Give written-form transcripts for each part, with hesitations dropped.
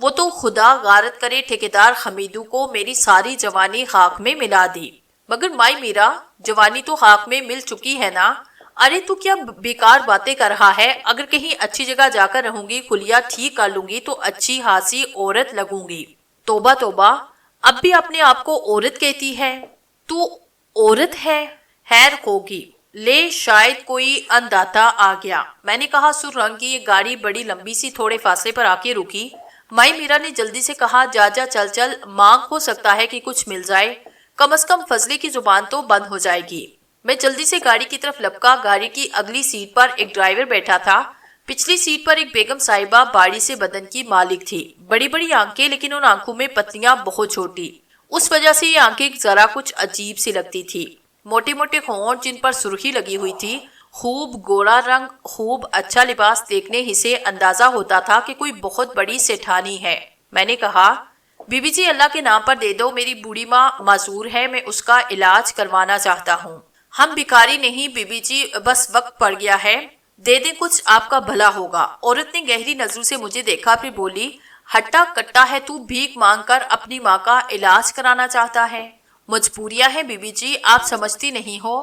وہ تو خدا غارت کرے ٹھیکیدار حمیدو کو میری ساری جوانی خاک میں ملا دی۔ مگر مائی میرا، جوانی تو خاک میں مل چکی ہے نا؟ ارے تو کیا بیکار باتیں کر رہا ہے؟ اگر کہیں اچھی جگہ جا کر رہوں گی، کلیا ٹھیک کر لوں گی تو اچھی خاصی عورت لگوں گی۔ توبہ توبہ، اب بھی اپنے آپ کو عورت کہتی ہے؟ تو عورت ہے؟ خیر ہوگی، لے شاید کوئی انداتا آ گیا۔ میں نے کہا سر رنگ کی یہ گاڑی بڑی لمبی سی تھوڑے فاصلے پر آ کے رکی۔ مائی میرا نے جلدی سے کہا جا جا چل چل، مانگ ہو سکتا ہے کہ کچھ مل جائے، کم از کم فضلے کی زبان تو بند ہو جائے گی۔ میں جلدی سے گاڑی کی طرف لپکا۔ گاڑی کی اگلی سیٹ پر ایک ڈرائیور بیٹھا تھا، پچھلی سیٹ پر ایک بیگم صاحبہ باڑی سے بدن کی مالک تھی، بڑی بڑی آنکھیں، لیکن ان آنکھوں میں پتلیاں بہت چھوٹی، اس وجہ سے یہ آنکھیں ذرا کچھ عجیب سی لگتی تھی۔ موٹے موٹے ہونٹ جن پر سرخی لگی ہوئی تھی، خوب گوڑا رنگ، خوب اچھا لباس، دیکھنے ہی سے اندازہ ہوتا تھا کہ کوئی بہت بڑی سیٹھانی ہے۔ میں نے کہا بی بی جی اللہ کے نام پر دے دو، میری بوڑھی ماں معذور ہے، میں اس کا علاج کروانا چاہتا ہوں۔ ہم بیکاری نہیں بی بی جی، بس وقت پڑ گیا ہے، دے دیں کچھ، آپ کا بھلا ہوگا۔ عورت نے گہری نظروں سے مجھے دیکھا، پھر بولی ہٹا کٹا ہے تو، بھیک مانگ کر اپنی ماں کا علاج کرانا چاہتا ہے؟ مجبوریاں ہیں بی بی جی، آپ سمجھتی نہیں ہو،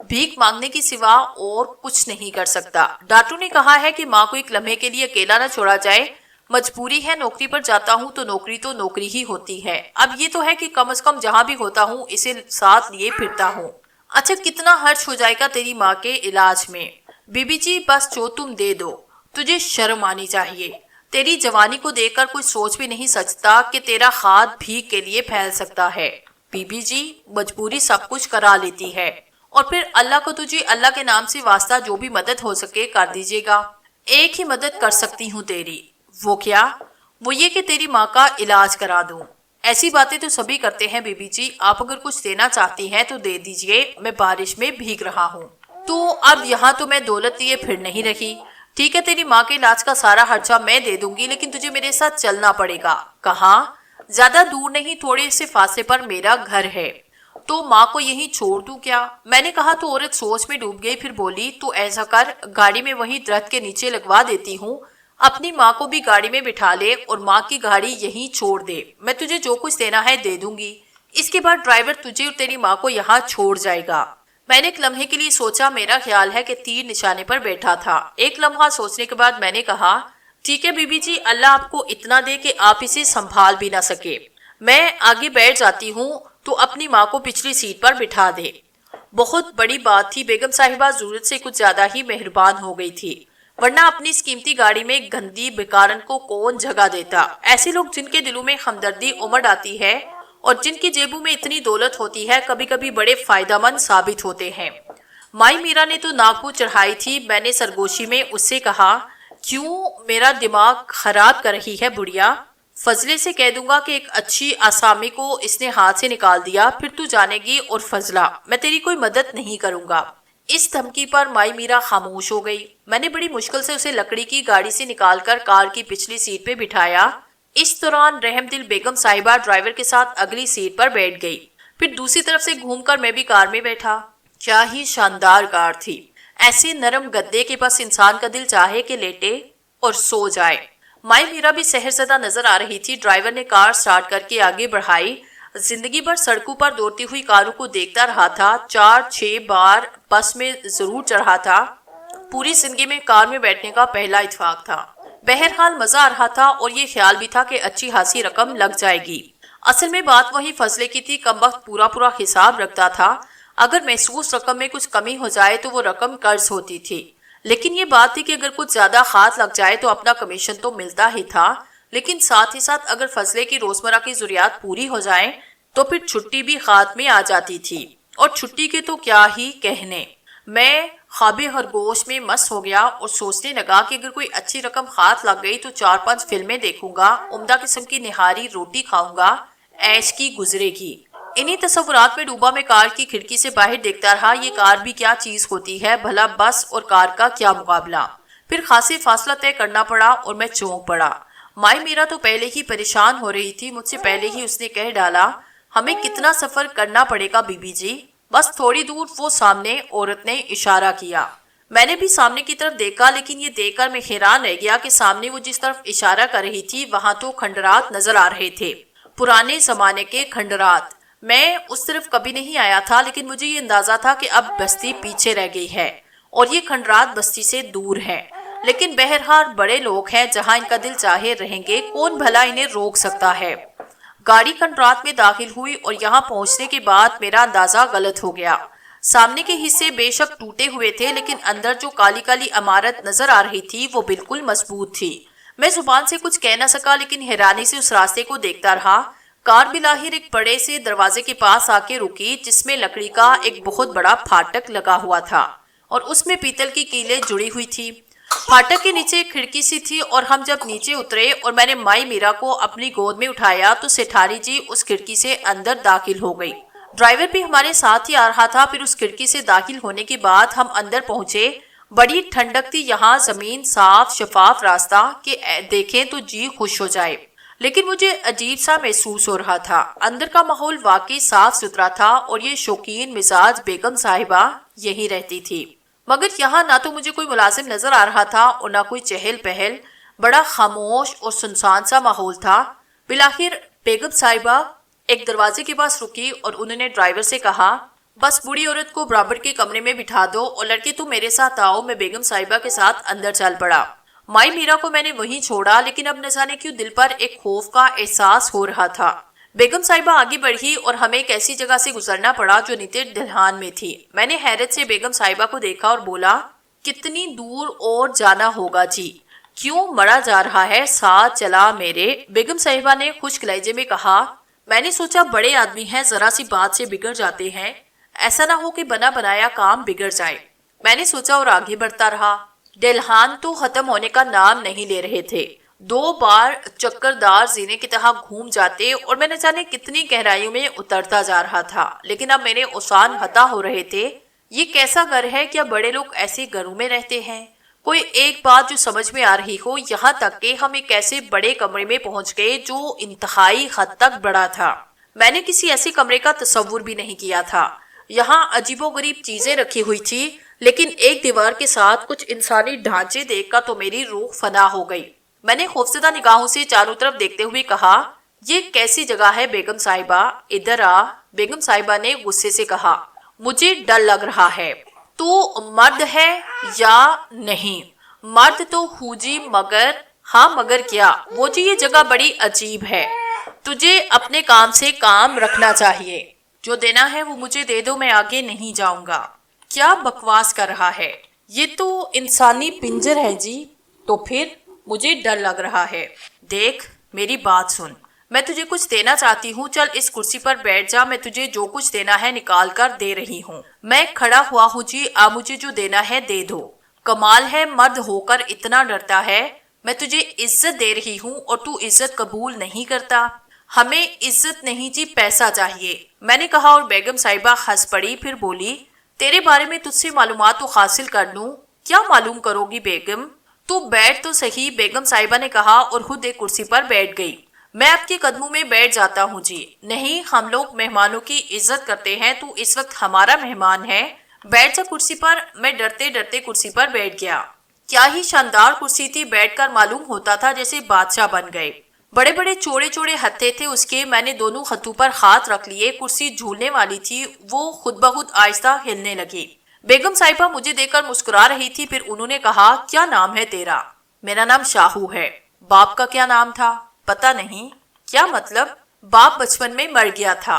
بھیک مانگنے کی سوا اور کچھ نہیں کر سکتا۔ ڈاکٹر نے کہا ہے کہ ماں کو ایک لمحے کے لیے اکیلا نہ چھوڑا جائے، مجبوری ہے، نوکری پر جاتا ہوں تو نوکری ہی ہوتی ہے۔ اب یہ تو ہے کہ کم از کم جہاں بھی ہوتا ہوں اسے ساتھ لیے پھرتا ہوں۔ اچھا کتنا خرچ ہو جائے گا تیری ماں کے علاج میں؟ بی بی جی بس جو تم دے دو، تجھے شرم آنی چاہیے، تیری جوانی کو دیکھ کر کوئی سوچ بھی نہیں سکتا کہ تیرا ہاتھ بھیک کے لیے پھیل سکتا ہے۔ بی بی جی مجبوری سب کچھ کرا لیتی ہے، اور پھر اللہ کو تجھے اللہ کے نام سے واسطہ جو بھی مدد ہو سکے کر دیجیے گا۔ ایک ہی مدد کر سکتی ہوں تیری۔ وہ کیا؟ وہ یہ کہ تیری ماں کا علاج کرا دوں۔ ایسی باتیں تو سبھی کرتے ہیں بی بی جی، آپ اگر کچھ دینا چاہتی ہیں تو دے دیجیے، میں بارش میں بھیگ رہا ہوں۔ تو اب یہاں تو میں دولت لیے پھر نہیں رہی۔ ٹھیک ہے تیری ماں کے علاج کا سارا خرچہ میں دے دوں گی، لیکن تجھے میرے ساتھ چلنا پڑے گا۔ کہاں؟ زیادہ دور نہیں، تھوڑے سے فاصلے پر میرا گھر ہے۔ تو ماں کو یہیں چھوڑ دوں کیا؟ میں نے کہا تو عورت سوچ میں ڈوب گئی، پھر بولی تو ایسا کر، گاڑی میں وہیں درخت کے نیچے لگوا دیتی ہوں، اپنی ماں کو بھی گاڑی میں بٹھا لے اور ماں کی گاڑی یہیں چھوڑ دے، میں تجھے جو کچھ دینا ہے دے دوں گی، اس کے بعد ڈرائیور تجھے اور تیری ماں کو یہاں چھوڑ جائے گا۔ میں نے ایک لمحے کے لیے سوچا، میرا خیال ہے کہ تیر نشانے پر بیٹھا تھا۔ ایک لمحہ سوچنے کے بعد میں نے کہا ٹھیک ہے بی بی جی، اللہ آپ کو اتنا دے کہ آپ اسے سنبھال بھی نہ سکے، میں آگے بیٹھ جاتی ہوں تو اپنی ماں کو پچھلی سیٹ پر بٹھا دے۔ بہت بڑی بات تھی، بیگم صاحبہ ضرورت سے کچھ زیادہ ہی مہربان ہو گئی تھی، ورنہ اپنی اس قیمتی گاڑی میں گندی بیکارن کو کون جگہ دیتا؟ ایسے لوگ جن کے دلوں میں ہمدردی امڑ آتی ہے اور جن کی جیبوں میں اتنی دولت ہوتی ہے، کبھی کبھی بڑے فائدہ مند ثابت ہوتے ہیں۔ مائی میرا نے تو ناک چڑھائی تھی۔ میں نے سرگوشی میں اس سے کہا کیوں میرا دماغ خراب کر رہی ہے بڑھیا؟ فضلے سے کہہ دوں گا کہ ایک اچھی آسامی کو اس نے ہاتھ سے نکال دیا، پھر تو جانے گی، اور فضلہ میں تیری کوئی مدد نہیں کروں گا۔ اس دھمکی پر مائی میرا خاموش ہو گئی۔ میں نے بڑی مشکل سے اسے لکڑی کی گاڑی سے نکال کر کار کی پچھلی سیٹ پہ بٹھایا۔ اس دوران رحم دل بیگم صاحبہ ڈرائیور کے ساتھ اگلی سیٹ پر بیٹھ گئی، پھر دوسری طرف سے گھوم کر میں بھی کار میں بیٹھا۔ کیا ہی شاندار کار تھی، ایسے نرم گدے کے پاس انسان کا دل چاہے کہ لیٹے اور سو جائے۔ مائی میرا بھی سحرزدہ نظر آ رہی تھی۔ ڈرائیور نے کار سٹارٹ کر کے آگے بڑھائی۔ زندگی بھر سڑکوں پر دوڑتی ہوئی کاروں کو دیکھتا رہا تھا، 4-6 بار بس میں ضرور چڑھا تھا، پوری زندگی میں کار میں بیٹھنے کا پہلا اتفاق تھا۔ بہرحال مزہ آ رہا تھا، اور یہ خیال بھی تھا کہ اچھی خاصی رقم لگ جائے گی۔ اصل میں بات وہی فضلے کی تھی، کم وقت پورا حساب رکھتا تھا، اگر محسوس رقم میں کچھ کمی ہو جائے تو وہ رقم قرض ہوتی تھی، لیکن یہ بات تھی کہ اگر کچھ زیادہ ہاتھ لگ جائے تو اپنا کمیشن تو ملتا ہی تھا، لیکن ساتھ ہی ساتھ اگر فضلے کی روزمرہ کی ضروریات پوری ہو جائیں تو پھر چھٹی بھی ہاتھ میں آ جاتی تھی، اور چھٹی کے تو کیا ہی کہنے۔ میں خواب خرگوش میں مست ہو گیا اور سوچنے لگا کہ اگر کوئی اچھی رقم ہاتھ لگ گئی تو 4-5 فلمیں دیکھوں گا، عمدہ قسم کی نہاری روٹی کھاؤں گا، عیش کی گزرے گی۔ انہی تصورات میں ڈوبا میں کار کی کھڑکی سے باہر دیکھتا رہا، یہ کار بھی کیا چیز ہوتی ہے بھلا، بس اور کار کا کیا مقابلہ۔ پھر خاصی فاصلہ طے کرنا پڑا اور میں چونک پڑا۔ مائی میرا تو پہلے ہی پریشان ہو رہی تھی، مجھ سے پہلے ہی اس نے کہہ ڈالا ہمیں کتنا سفر کرنا پڑے گا بی بی جی؟ بس تھوڑی دور، وہ سامنے عورت نے اشارہ کیا۔ میں نے بھی سامنے کی طرف دیکھا، لیکن یہ دیکھ کر میں حیران رہ گیا کہ سامنے وہ جس طرف اشارہ کر رہی تھی وہاں تو کھنڈرات نظر آ رہے تھے، پرانے زمانے کے کھنڈرات۔ میں اس طرف کبھی نہیں آیا تھا، لیکن مجھے یہ اندازہ تھا کہ اب بستی پیچھے رہ گئی ہے اور یہ کھنڈرات بستی سے دور ہے، لیکن بہرحال بڑے لوگ ہیں، جہاں ان کا دل چاہے رہیں گے، کون بھلا انہیں روک سکتا ہے۔ گاڑی کھنڈرات میں داخل ہوئی اور یہاں پہنچنے کے بعد میرا اندازہ غلط ہو گیا۔ سامنے کے حصے بے شک ٹوٹے ہوئے تھے، لیکن اندر جو کالی کالی عمارت نظر آ رہی تھی وہ بالکل مضبوط تھی۔ میں زبان سے کچھ کہہ نہ سکا، لیکن حیرانی سے اس راستے کو دیکھتا رہا۔ کار بلاخر ایک بڑے سے دروازے کے پاس آ کے رکی، جس میں لکڑی کا ایک بہت بڑا پھاٹک لگا ہوا تھا اور اس میں پیتل کی کیلیں جڑی ہوئی تھی۔ پھاٹک کے نیچے ایک کھڑکی سی تھی اور ہم جب نیچے اترے اور میں نے مائی میرا کو اپنی گود میں اٹھایا تو سٹھاری جی اس کھڑکی سے اندر داخل ہو گئی۔ ڈرائیور بھی ہمارے ساتھ ہی آ رہا تھا۔ پھر اس کھڑکی سے داخل ہونے کے بعد ہم اندر پہنچے۔ بڑی ٹھنڈک تھی یہاں، زمین صاف شفاف راستہ کہ دیکھیں تو جی خوش ہو جائے، لیکن مجھے عجیب سا محسوس ہو رہا تھا۔ اندر کا ماحول واقعی صاف ستھرا تھا اور یہ شوقین مزاج بیگم صاحبہ یہی رہتی تھی، مگر یہاں نہ تو مجھے کوئی ملازم نظر آ رہا تھا اور نہ کوئی چہل پہل، بڑا خاموش اور سنسان سا ماحول تھا۔ بلاخر بیگم صاحبہ ایک دروازے کے پاس رکی اور انہوں نے ڈرائیور سے کہا، بس بوڑھی عورت کو برابر کے کمرے میں بٹھا دو اور لڑکے تم میرے ساتھ آؤ۔ میں بیگم صاحبہ کے ساتھ اندر چل پڑا۔ مائی میرا کو میں نے وہیں چھوڑا، لیکن اب نہ جانے کیوں دل پر ایک خوف کا احساس ہو رہا تھا۔ بیگم صاحبہ آگے بڑھی اور ہمیں ایک ایسی جگہ سے گزرنا پڑا جو نیچے ڈھلان میں تھی۔ میں نے حیرت سے بیگم صاحبہ کو دیکھا اور بولا، کتنی دور اور جانا ہوگا جی، کیوں مرا جا رہا ہے، ساتھ چلا میرے۔ بیگم صاحبہ نے خشک لہجے میں کہا، میں نے سوچا بڑے آدمی ہیں، ذرا سی بات سے بگڑ جاتے ہیں، ایسا نہ ہو کہ بنا بنایا کام بگڑ جائے۔ میں نے سوچا اور آگے بڑھتا رہا۔ ڈلہان تو ختم ہونے کا نام نہیں لے رہے تھے، 2 بار چکردار زینے کی طرح گھوم جاتے اور میں نہ جانے کتنی گہرائیوں میں اترتا جا رہا تھا، لیکن اب میرے اوسان ہتا ہو رہے تھے۔ یہ کیسا گھر ہے؟ کیا بڑے لوگ ایسے گھروں میں رہتے ہیں؟ کوئی ایک بات جو سمجھ میں آ رہی ہو، یہاں تک کہ ہم ایک ایسے بڑے کمرے میں پہنچ گئے جو انتہائی حد تک بڑا تھا۔ میں نے کسی ایسے کمرے کا تصور بھی نہیں کیا تھا۔ یہاں عجیب و غریب چیزیں رکھی ہوئی تھی، لیکن ایک دیوار کے ساتھ کچھ انسانی ڈھانچے دیکھ کر تو میری روح فنا ہو گئی۔ میں نے خوفزدہ نگاہوں سے چاروں طرف دیکھتے ہوئے کہا، یہ کیسی جگہ ہے بیگم صاحبہ؟ ادھر آ۔ بیگم صاحبہ نے غصے سے کہا، مجھے ڈر لگ رہا ہے۔ تو مرد ہے یا نہیں؟ مرد تو ہوں جی، مگر ہاں مگر کیا؟ وہ جی یہ جگہ بڑی عجیب ہے، تجھے اپنے کام سے کام رکھنا چاہیے، جو دینا ہے وہ مجھے دے دو، میں آگے نہیں جاؤں گا۔ کیا بکواس کر رہا ہے؟ یہ تو انسانی پنجر ہے جی۔ تو پھر مجھے ڈر لگ رہا ہے۔ دیکھ میری بات سن، میں تجھے کچھ دینا چاہتی ہوں، چل اس کرسی پر بیٹھ جا، میں تجھے جو کچھ دینا ہے نکال کر دے رہی ہوں۔ میں کھڑا ہوا ہوں جی، آپ مجھے جو دینا ہے دے دو۔ کمال ہے، مرد ہو کر اتنا ڈرتا ہے۔ میں تجھے عزت دے رہی ہوں اور تو عزت قبول نہیں کرتا۔ ہمیں عزت نہیں جی، پیسہ چاہیے، میں نے کہا اور بیگم صاحبہ ہنس پڑی، پھر بولی، تیرے بارے میں تجھ سے معلومات تو حاصل کر لوں۔ کیا معلوم کرو گی بیگم؟ تو بیٹھ تو صحیح، بیگم صاحبہ نے کہا اور خود ایک کرسی پر بیٹھ گئی۔ میں آپ کے قدموں میں بیٹھ جاتا ہوں جی۔ نہیں، ہم لوگ مہمانوں کی عزت کرتے ہیں، تو اس وقت ہمارا مہمان ہے، بیٹھ جا کرسی پر۔ میں ڈرتے ڈرتے کرسی پر بیٹھ گیا۔ کیا ہی شاندار کرسی تھی، بیٹھ کر معلوم ہوتا تھا جیسے بادشاہ بن گئے۔ بڑے بڑے چوڑے چوڑے ہتھے تھے اس کے، میں نے دونوں ہتھوں پر ہاتھ رکھ لیے۔ کرسی جھولنے والی تھی، وہ خود بخود آہستہ ہلنے لگی۔ بیگم صاحبہ مجھے دیکھ کر مسکرا رہی تھی، پھر انہوں نے کہا، کیا نام ہے تیرا؟ میرا نام شاہو ہے۔ باپ کا کیا نام تھا؟ پتہ نہیں۔ کیا مطلب؟ باپ بچپن میں مر گیا تھا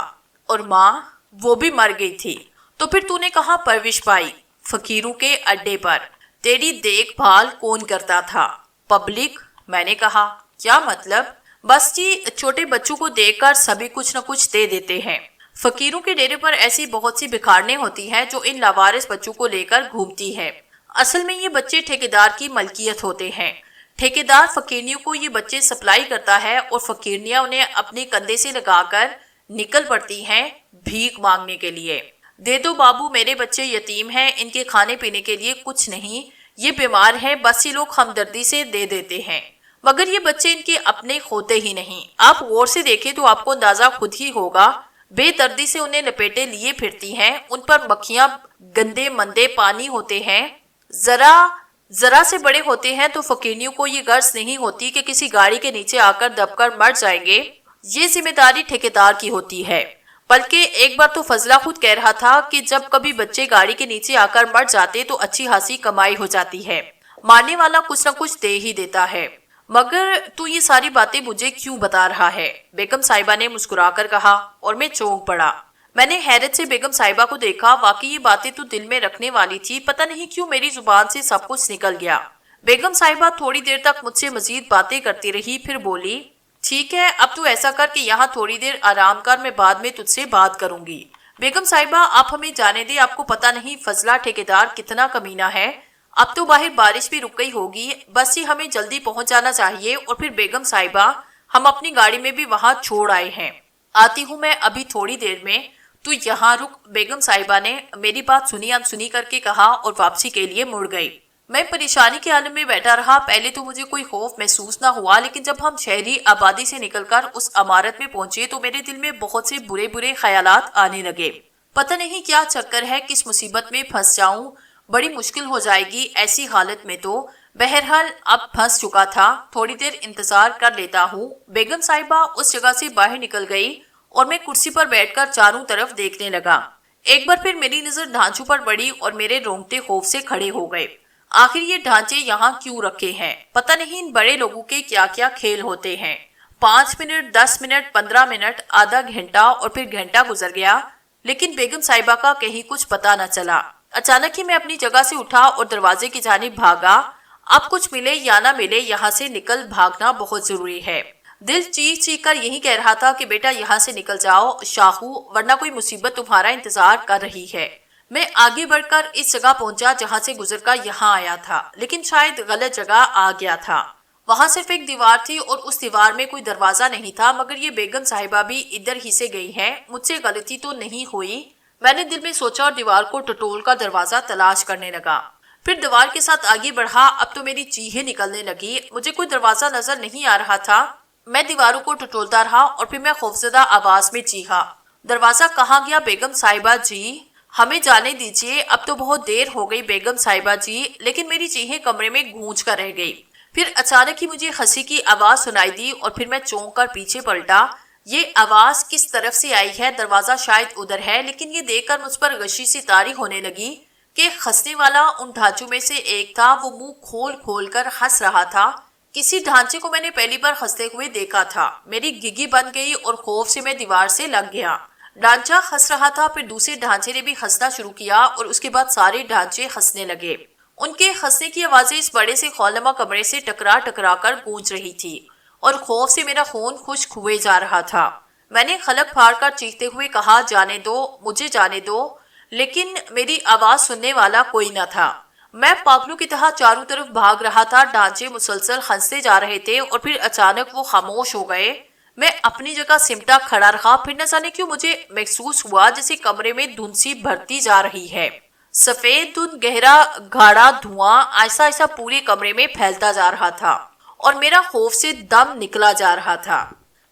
اور ماں وہ بھی مر گئی تھی، تو پھر تو نے کہاں پرورش پائی؟ فقیروں کے اڈے پر۔ تیری دیکھ بھال کون کرتا تھا؟ پبلک۔ میں نے کہا، کیا مطلب؟ بس جی، چھوٹے بچوں کو دیکھ کر سبھی کچھ نہ کچھ دے دیتے ہیں۔ فقیروں کے ڈیرے پر ایسی بہت سی بکھارنے ہوتی ہیں جو ان لاوارث بچوں کو لے کر گھومتی ہے۔ اصل میں یہ بچے ٹھیکیدار کی ملکیت ہوتے ہیں۔ ٹھیکیدار فقیرنیوں کو یہ بچے سپلائی کرتا ہے اور فقیرنیاں انہیں اپنے کندھے سے لگا کر نکل پڑتی ہیں بھیک مانگنے کے لیے۔ دے دو بابو، میرے بچے یتیم ہیں، ان کے کھانے پینے کے لیے کچھ نہیں، یہ بیمار ہیں، بس یہ لوگ ہمدردی سے دے دیتے ہیں، مگر یہ بچے ان کے اپنے ہوتے ہی نہیں۔ آپ غور سے دیکھیں تو آپ کو اندازہ خود ہی ہوگا، بے دردی سے انہیں لپیٹے لیے پھرتی ہیں، ان پر مکھیاں، گندے مندے پانی ہوتے ہیں، ذرا سے بڑے ہوتے ہیں تو فقیرنیوں کو یہ غرض نہیں ہوتی کہ کسی گاڑی کے نیچے آ کر دب کر مر جائیں گے، یہ ذمہ داری ٹھیکیدار کی ہوتی ہے۔ بلکہ ایک بار تو فضلہ خود کہہ رہا تھا کہ جب کبھی بچے گاڑی کے نیچے آ کر مر جاتے تو اچھی خاصی کمائی ہو جاتی ہے، مارنے والا کچھ نہ کچھ دے ہی دیتا ہے۔ مگر تو یہ ساری باتیں مجھے کیوں بتا رہا ہے؟ بیگم صاحبہ نے مسکرا کر کہا، اور میں چونک پڑا۔ میں نے حیرت سے بیگم صاحبہ کو دیکھا، واقعی یہ باتیں تو دل میں رکھنے والی تھی، پتہ نہیں کیوں میری زبان سے سب کچھ نکل گیا۔ بیگم صاحبہ تھوڑی دیر تک مجھ سے مزید باتیں کرتی رہی، پھر بولی، ٹھیک ہے اب تو ایسا کر کہ یہاں تھوڑی دیر آرام کر، میں بعد میں تجھ سے بات کروں گی۔ بیگم صاحبہ آپ ہمیں جانے دیں، آپ کو پتہ نہیں فضلہ ٹھیکیدار کتنا کمینہ ہے۔ اب تو باہر بارش بھی رک گئی ہوگی، بس یہ ہمیں جلدی پہنچ جانا چاہیے، اور پھر بیگم صاحبہ ہم اپنی گاڑی میں بھی وہاں چھوڑ آئے ہیں، آتی ہوں میں ابھی تھوڑی دیر میں، تو یہاں رک۔ بیگم صاحبہ نے میری بات سنی انسنی کر کے کہا اور واپسی کے لیے مڑ گئی۔ میں پریشانی کے عالم میں بیٹھا رہا۔ پہلے تو مجھے کوئی خوف محسوس نہ ہوا، لیکن جب ہم شہری آبادی سے نکل کر اس عمارت میں پہنچے تو میرے دل میں بہت سے برے خیالات آنے لگے۔ پتہ نہیں کیا چکر ہے، کس مصیبت میں پھنس جاؤں، بڑی مشکل ہو جائے گی ایسی حالت میں تو۔ بہرحال اب پھنس چکا تھا، تھوڑی دیر انتظار کر لیتا ہوں۔ بیگم صاحبہ اس جگہ سے باہر نکل گئی اور میں کرسی پر بیٹھ کر چاروں طرف دیکھنے لگا۔ ایک بار پھر میری نظر ڈھانچوں پر پڑی اور میرے رونگٹے خوف سے کھڑے ہو گئے۔ آخر یہ ڈھانچے یہاں کیوں رکھے ہیں؟ پتہ نہیں ان بڑے لوگوں کے کیا کیا کھیل ہوتے ہیں۔ 5 منٹ، 10 منٹ، 15 منٹ، آدھا گھنٹہ اور پھر گھنٹہ گزر گیا، لیکن بیگم صاحبہ کا کہیں کچھ پتہ نہ چلا۔ اچانک ہی میں اپنی جگہ سے اٹھا اور دروازے کی جانب بھاگا۔ اب کچھ ملے یا نہ ملے، یہاں سے نکل بھاگنا بہت ضروری ہے۔ دل چیخ چیخ کر یہی کہہ رہا تھا کہ بیٹا یہاں سے نکل جاؤ شاہو، ورنہ کوئی مصیبت تمہارا انتظار کر رہی ہے۔ میں آگے بڑھ کر اس جگہ پہنچا جہاں سے گزر کر یہاں آیا تھا، لیکن شاید غلط جگہ آ گیا تھا۔ وہاں صرف ایک دیوار تھی اور اس دیوار میں کوئی دروازہ نہیں تھا، مگر یہ بیگم صاحبہ بھی ادھر ہی سے گئی ہے، مجھ سے غلطی تو نہیں ہوئی؟ میں نے دل میں سوچا اور دیوار کو ٹٹول کا دروازہ تلاش کرنے لگا۔ پھر دیوار کے ساتھ آگے بڑھا۔ اب تو میری چیخیں نکلنے لگی، مجھے کوئی دروازہ نظر نہیں آ رہا تھا۔ میں دیواروں کو ٹٹولتا رہا اور پھر میں خوفزدہ آواز میں چیخا، دروازہ کہاں گیا بیگم صاحبہ جی؟ ہمیں جانے دیجیے، اب تو بہت دیر ہو گئی بیگم صاحبہ جی۔ لیکن میری چیخیں کمرے میں گونج کر رہ گئی۔ پھر اچانک ہی مجھے ہنسی کی آواز سنائی دی اور پھر میں چونک کر پیچھے پلٹا۔ یہ آواز کس طرف سے آئی ہے؟ دروازہ شاید ادھر ہے، لیکن یہ دیکھ کر مجھ پر غشی سی طاری ہونے لگی کہ ہنسنے والا ان ڈھانچوں میں سے ایک تھا، وہ منہ کھول کھول کر ہنس رہا تھا۔ کسی ڈھانچے کو میں نے پہلی بار ہنستے ہوئے دیکھا تھا۔ میری گگی بن گئی اور خوف سے میں دیوار سے لگ گیا۔ ڈھانچہ ہنس رہا تھا، پھر دوسرے ڈھانچے نے بھی ہنسنا شروع کیا اور اس کے بعد سارے ڈھانچے ہنسنے لگے۔ ان کے ہنسنے کی آوازیں اس بڑے سے خولنما کمرے سے ٹکرا ٹکرا کر گونج رہی تھی اور خوف سے میرا خون خشک ہوئے جا رہا تھا۔ میں نے خلق پھاڑ کر چیختے ہوئے کہا، جانے دو، مجھے جانے دو، لیکن میری آواز سننے والا کوئی نہ تھا۔ میں پاگلوں کی طرح چاروں طرف بھاگ رہا تھا، ڈھانچے مسلسل ہنستے جا رہے تھے اور پھر اچانک وہ خاموش ہو گئے۔ میں اپنی جگہ سمٹا کھڑا رہا، پھر نہ جانے کیوں مجھے محسوس ہوا جیسے کمرے میں دھند سی بھرتی جا رہی ہے۔ سفید دھند، گہرا گاڑھا دھواں ایسا ایسا پورے کمرے میں پھیلتا جا رہا تھا اور میرا خوف سے دم نکلا جا رہا تھا۔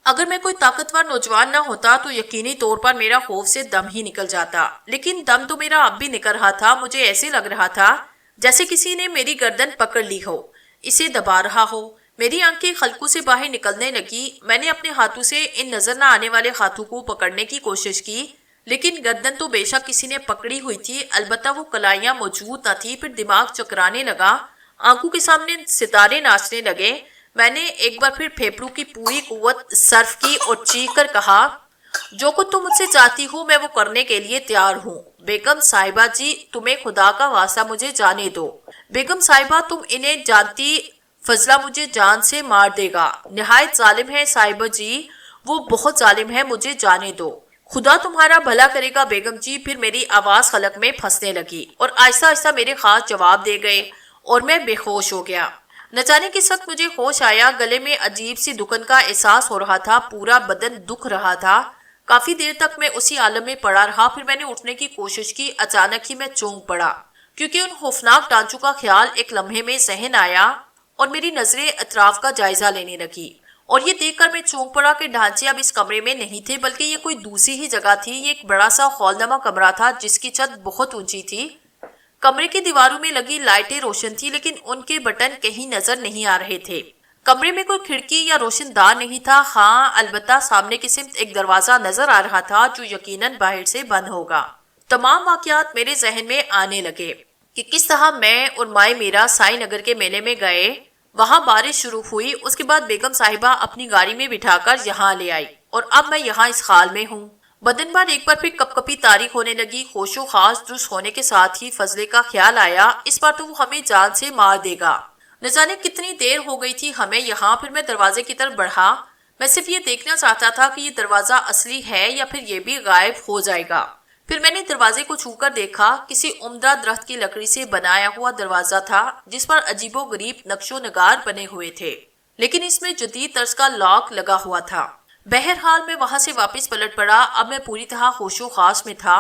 اگر میں کوئی طاقتور نوجوان نہ ہوتا تو یقینی طور پر میرا خوف سے دم ہی نکل جاتا، لیکن دم تو میرا اب بھی نکل رہا تھا۔ مجھے ایسے لگ رہا تھا جیسے کسی نے میری گردن پکڑ لی ہو، اسے دبا رہا ہو۔ میری آنکھیں خلقوں سے باہر نکلنے لگی۔ میں نے اپنے ہاتھوں سے ان نظر نہ آنے والے ہاتھوں کو پکڑنے کی کوشش کی، لیکن گردن تو بے شک کسی نے پکڑی ہوئی تھی، البتہ وہ کلائیاں موجود نہ تھی۔ پھر دماغ چکرانے لگا، آنکھوں کے سامنے ستارے ناچنے لگے۔ میں نے ایک بار پھر پھیپھڑوں کی پوری قوت صرف کی اور چیخ کر کہا، جو کچھ تم مجھ سے چاہتی ہو میں وہ کرنے کے لیے تیار ہوں۔ بیگم صاحبہ جی، تمہیں خدا کا واسطہ مجھے جانے دو۔ بیگم صاحبہ تم انہیں جانتی، فضلہ مجھے جان سے مار دے گا، نہایت ظالم ہے صاحبہ جی، وہ بہت ظالم ہے، مجھے جانے دو، خدا تمہارا بھلا کرے گا بیگم جی۔ پھر میری آواز خلق میں پھنسنے لگی اور آہستہ آہستہ میرے خاص جواب دے گئے اور میں بے ہوش ہو گیا۔ نہ جانے کس وقت مجھے ہوش آیا، گلے میں عجیب سی دکن کا احساس ہو رہا تھا، پورا بدن دکھ رہا تھا۔ کافی دیر تک میں اسی عالم میں پڑا رہا، پھر میں نے اٹھنے کی کوشش کی۔ اچانک ہی میں چونک پڑا کیونکہ ان خوفناک ڈانچوں کا خیال ایک لمحے میں ذہن آیا اور میری نظریں اطراف کا جائزہ لینے لگی، اور یہ دیکھ کر میں چونک پڑا کہ ڈھانچے اب اس کمرے میں نہیں تھے بلکہ یہ کوئی دوسری ہی جگہ تھی۔ یہ ایک بڑا سا خولنما کمرہ تھا جس کی چھت بہت اونچی تھی۔ کمرے کی دیواروں میں لگی لائٹیں روشن تھی لیکن ان کے بٹن کہیں نظر نہیں آ رہے تھے۔ کمرے میں کوئی کھڑکی یا روشن دار نہیں تھا، ہاں البتہ سامنے کی سمت ایک دروازہ نظر آ رہا تھا جو یقیناً باہر سے بند ہوگا۔ تمام واقعات میرے ذہن میں آنے لگے کہ کس طرح میں اور مائی میرا سائی نگر کے میلے میں گئے، وہاں بارش شروع ہوئی، اس کے بعد بیگم صاحبہ اپنی گاڑی میں بٹھا کر یہاں لے آئی اور اب میں یہاں اس حال میں ہوں۔ بدن بار ایک بار پھر کپ کپی تاریخ ہونے لگی، ہوش و خاص درست ہونے کے ساتھ ہی فضلے کا خیال آیا اس بار تو وہ ہمیں جان سے مار دے گا۔ نہ جانے کتنی دیر ہو گئی تھی ہمیں یہاں، پھر میں دروازے کی طرف بڑھا۔ میں صرف یہ دیکھنا چاہتا تھا کہ یہ دروازہ اصلی ہے یا پھر یہ بھی غائب ہو جائے گا۔ پھر میں نے دروازے کو چھو کر دیکھا، کسی عمدہ درخت کی لکڑی سے بنایا ہوا دروازہ تھا جس پر عجیب و غریب نقش و نگار بنے ہوئے تھے، لیکن اس میں جدید طرز کا لاک لگا ہوا تھا۔ بہرحال میں وہاں سے واپس پلٹ پڑا۔ اب میں پوری طرح ہوش و خاص میں تھا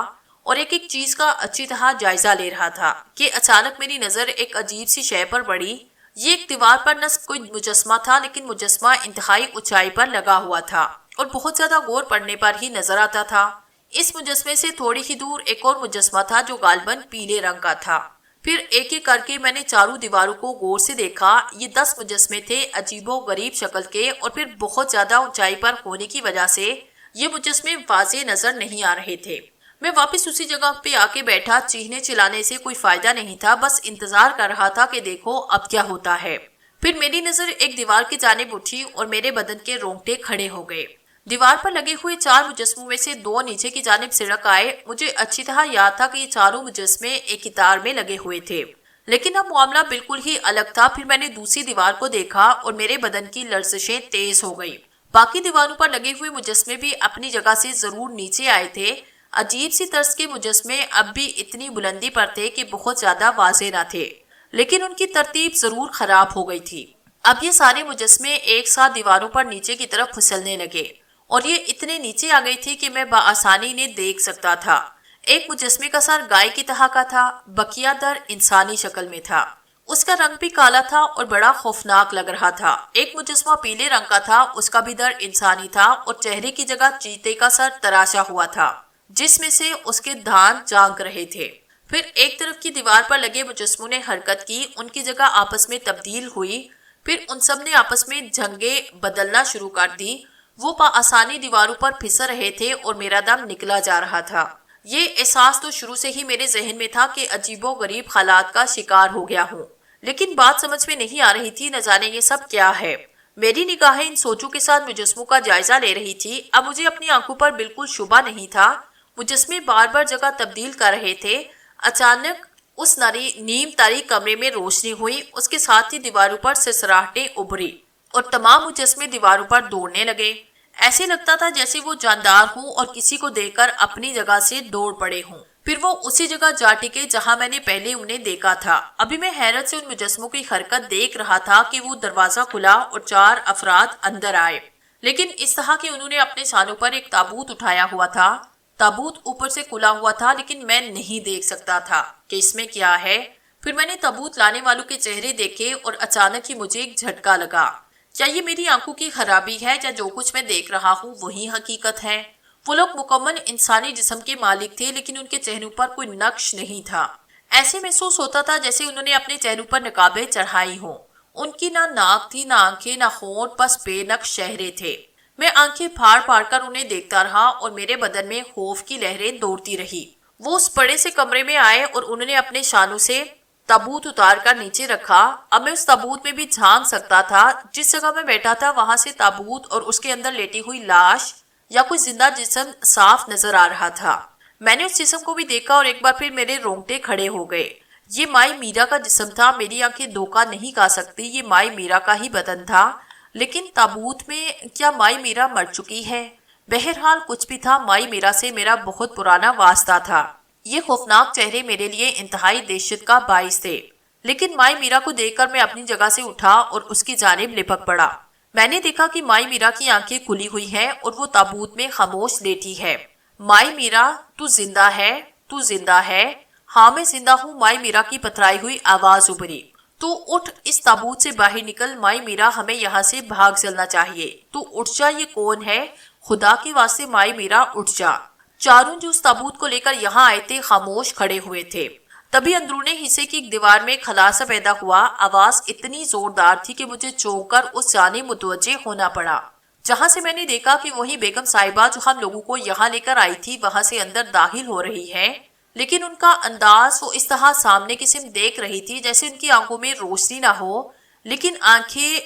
اور ایک ایک چیز کا اچھی طرح جائزہ لے رہا تھا کہ اچانک میری نظر ایک عجیب سی شے پر پڑی۔ یہ ایک دیوار پر نصب کوئی مجسمہ تھا، لیکن مجسمہ انتہائی اونچائی پر لگا ہوا تھا اور بہت زیادہ غور پڑنے پر ہی نظر آتا تھا۔ اس مجسمے سے تھوڑی ہی دور ایک اور مجسمہ تھا جو غالباً پیلے رنگ کا تھا۔ پھر ایک ایک کر کے میں نے چاروں دیواروں کو غور سے دیکھا۔ یہ 10 مجسمے تھے، عجیب و غریب شکل کے، اور پھر بہت زیادہ اونچائی پر ہونے کی وجہ سے یہ مجسمے واضح نظر نہیں آ رہے تھے۔ میں واپس اسی جگہ پہ آ کے بیٹھا، چیخنے چلانے سے کوئی فائدہ نہیں تھا، بس انتظار کر رہا تھا کہ دیکھو اب کیا ہوتا ہے۔ پھر میری نظر ایک دیوار کی جانب اٹھی اور میرے بدن کے رونگٹے کھڑے ہو گئے۔ دیوار پر لگے ہوئے 4 مجسموں میں سے 2 نیچے کی جانب سڑک آئے۔ مجھے اچھی طرح یاد تھا کہ یہ چاروں مجسمے ایک قطار میں لگے ہوئے تھے، لیکن اب معاملہ بالکل ہی الگ تھا۔ پھر میں نے دوسری دیوار کو دیکھا اور میرے بدن کی لرزشیں تیز ہو گئی۔ باقی دیواروں پر لگے ہوئے مجسمے بھی اپنی جگہ سے ضرور نیچے آئے تھے۔ عجیب سی طرز کے مجسمے اب بھی اتنی بلندی پر تھے کہ بہت زیادہ واضح نہ تھے، لیکن ان کی ترتیب ضرور خراب ہو گئی تھی۔ اب یہ سارے مجسمے ایک ساتھ دیواروں پر نیچے کی طرف پھسلنے لگے اور یہ اتنے نیچے آ گئی تھی کہ میں بآسانی انہیں دیکھ سکتا تھا۔ ایک مجسمے کا سر گائے کی طرح کا تھا، بقیہ در انسانی شکل میں تھا۔ اس کا رنگ بھی کالا تھا اور بڑا خوفناک لگ رہا تھا۔ ایک مجسمہ پیلے رنگ کا تھا، اس کا بھی در انسانی تھا اور چہرے کی جگہ چیتے کا سر تراشا ہوا تھا جس میں سے اس کے دانت جھانک رہے تھے۔ پھر ایک طرف کی دیوار پر لگے مجسموں نے حرکت کی، ان کی جگہ آپس میں تبدیل ہوئی، پھر ان سب نے آپس میں جھنگیں بدلنا شروع کر دی۔ وہ بآسانی دیواروں پر پھسل رہے تھے اور میرا دم نکلا جا رہا تھا۔ یہ احساس تو شروع سے ہی میرے ذہن میں تھا کہ عجیب و غریب حالات کا شکار ہو گیا ہوں، لیکن بات سمجھ میں نہیں آ رہی تھی، نہ جانے یہ سب کیا ہے۔ میری نگاہیں ان سوچوں کے ساتھ مجسموں کا جائزہ لے رہی تھی۔ اب مجھے اپنی آنکھوں پر بالکل شبہ نہیں تھا، مجسمے بار بار جگہ تبدیل کر رہے تھے۔ اچانک اس نیم تاریک کمرے میں روشنی ہوئی، اس کے ساتھ ہی دیواروں پر سرسراہٹیں ابھری اور تمام مجسمے دیواروں پر دوڑنے لگے۔ ایسے لگتا تھا جیسے وہ جاندار ہوں اور کسی کو دیکھ کر اپنی جگہ سے دوڑ پڑے ہوں۔ پھر وہ اسی جگہ جا ٹکے جہاں میں نے پہلے انہیں دیکھا تھا۔ ابھی میں حیرت سے ان مجسموں کی حرکت دیکھ رہا تھا کہ وہ دروازہ کھلا اور 4 افراد اندر آئے، لیکن اس طرح کہ انہوں نے اپنے سانوں پر ایک تابوت اٹھایا ہوا تھا۔ تابوت اوپر سے کھلا ہوا تھا لیکن میں نہیں دیکھ سکتا تھا کہ اس میں کیا ہے۔ پھر میں نے تابوت لانے والوں کے چہرے دیکھے اور اچانک ہی مجھے ایک جھٹکا لگا۔ کیا یہ میری آنکھوں کی خرابی ہے یا جو کچھ میں دیکھ رہا ہوں وہی حقیقت ہے؟ وہ لوگ مکمل انسانی جسم کے مالک تھے لیکن ان کے چہروں پر کوئی نقش نہیں تھا۔ ایسے محسوس ہوتا تھا جیسے انہوں نے اپنے چہروں پر نقابیں چڑھائی ہوں۔ ان کی نہ ناک تھی، نہ آنکھیں، نہ ہونٹ، بس بے نقش چہرے تھے۔ میں آنکھیں پھاڑ پھاڑ کر انہیں دیکھتا رہا اور میرے بدن میں خوف کی لہریں دوڑتی رہی۔ وہ اس بڑے سے کمرے میں آئے اور انہوں نے اپنے شانوں سے تابوت اتار کر نیچے رکھا۔ اب میں اس تابوت میں بھی جھانک سکتا تھا۔ جس جگہ میں بیٹھا تھا وہاں سے تابوت اور اس کے اندر لیٹی ہوئی لاش یا کوئی زندہ جسم صاف نظر آ رہا تھا۔ میں نے اس جسم کو بھی دیکھا اور ایک بار پھر میرے رونگٹے کھڑے ہو گئے۔ یہ مائی میرا کا جسم تھا، میری آنکھیں دھوکہ نہیں کھا سکتی، یہ مائی میرا کا ہی بدن تھا۔ لیکن تابوت میں کیا مائی میرا مر چکی ہے؟ بہرحال کچھ بھی تھا، مائی میرا سے میرا بہت پرانا واسطہ تھا۔ یہ خوفناک چہرے میرے لیے انتہائی دہشت کا باعث تھے، لیکن مائی میرا کو دیکھ کر میں اپنی جگہ سے اٹھا اور اس کی جانب لپک پڑا۔ میں نے دیکھا کہ مائی میرا کی آنکھیں کھلی ہوئی ہیں اور وہ تابوت میں خاموش لیٹی ہے۔ مائی میرا، تو زندہ ہے؟ تو زندہ ہے؟ ہاں میں زندہ ہوں، مائی میرا کی پتھرائی ہوئی آواز ابھری۔ تو اٹھ، اس تابوت سے باہر نکل، مائی میرا، ہمیں یہاں سے بھاگ چلنا چاہیے۔ تو اٹھ جا، یہ کون ہے؟ خدا کے واسطے مائی میرا اٹھ جا۔ چاروں جو اس تابوت کو لے کر یہاں آئے تھے خاموش کھڑے ہوئے تھے۔ تبھی اندرونے حصے کی ایک دیوار میں خلاصہ پیدا ہوا۔ آواز اتنی زوردار تھی کہ مجھے چونک کر اس جانب متوجہ ہونا پڑا، جہاں سے میں نے دیکھا کہ وہی بیگم صاحبہ جو ہم لوگوں کو یہاں لے کر آئی تھی وہاں سے اندر داخل ہو رہی ہے، لیکن ان کا انداز وہ اس طرح سامنے کی سمت دیکھ رہی تھی جیسے ان کی آنکھوں میں روشنی نہ ہو، لیکن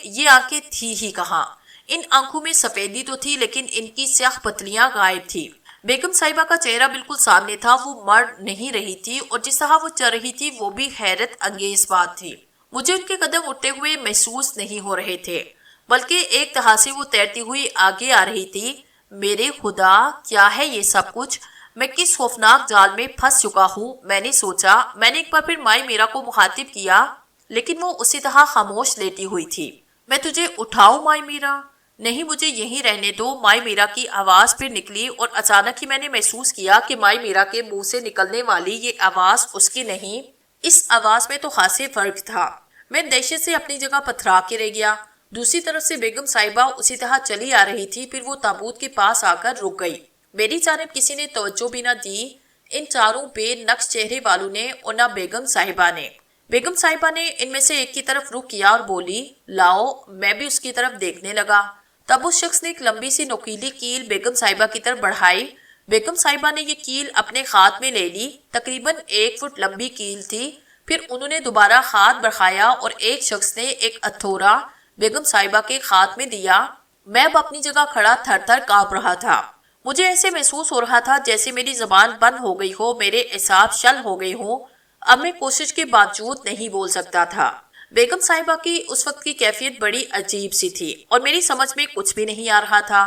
یہ آنکھیں تھی ہی کہاں۔ ان آنکھوں میں سفیدی تو تھی لیکن ان کی سیاہ پتلیاں غائب تھی۔ بیگم صاحبہ کا چہرہ بالکل سامنے تھا، وہ مر نہیں رہی تھی اور جس طرح وہ چل رہی تھی وہ بھی حیرت انگیز بات تھی۔ مجھے ان کے قدم اٹھتے ہوئے محسوس نہیں ہو رہے تھے، بلکہ ایک طرح سے وہ تیرتی ہوئی آگے آ رہی تھی۔ میرے خدا، کیا ہے یہ سب کچھ؟ میں کس خوفناک جال میں پھنس چکا ہوں، میں نے سوچا۔ میں نے ایک بار پھر مائی میرا کو مخاطب کیا، لیکن وہ اسی طرح خاموش لیٹی ہوئی تھی۔ میں تجھے اٹھاؤں مائی میرا؟ نہیں، مجھے یہیں رہنے دو، مائی میرا کی آواز پھر نکلی، اور اچانک ہی میں نے محسوس کیا کہ مائی میرا کے منہ سے نکلنے والی یہ آواز اس کی نہیں، اس آواز میں تو خاصے فرق تھا۔ میں دہشت سے اپنی جگہ پتھرا کے رہ گیا۔ دوسری طرف سے بیگم صاحبہ اسی طرح چلی آ رہی تھی، پھر وہ تابوت کے پاس آ کر رک گئی۔ میری جانب کسی نے توجہ بھی نہ دی، ان چاروں بے نقش چہرے والوں نے اور نہ بیگم صاحبہ نے۔ بیگم صاحبہ نے ان میں سے ایک کی طرف رخ کیا اور بولی، لاؤ۔ میں بھی اس کی طرف دیکھنے لگا۔ تب اس شخص نے ایک لمبی سی نوکیلی کیل بیگم صاحبہ کی طرف بڑھائی۔ بیگم صاحبہ نے یہ کیل اپنے ہاتھ میں لے لی، تقریباً 1 فٹ لمبی کیل تھی۔ پھر انہوں نے دوبارہ ہاتھ بڑھایا اور ایک شخص نے ایک ہتھوڑا بیگم صاحبہ کے ہاتھ میں دیا۔ میں اب اپنی جگہ کھڑا تھر تھر کانپ رہا تھا۔ مجھے ایسے محسوس ہو رہا تھا جیسے میری زبان بند ہو گئی ہو، میرے اعصاب شل ہو گئے ہوں۔ اب میں کوشش کے باوجود نہیں بول سکتا تھا۔ بیگم صاحبہ کی اس وقت کی کیفیت بڑی عجیب سی تھی اور میری سمجھ میں کچھ بھی نہیں آ رہا تھا،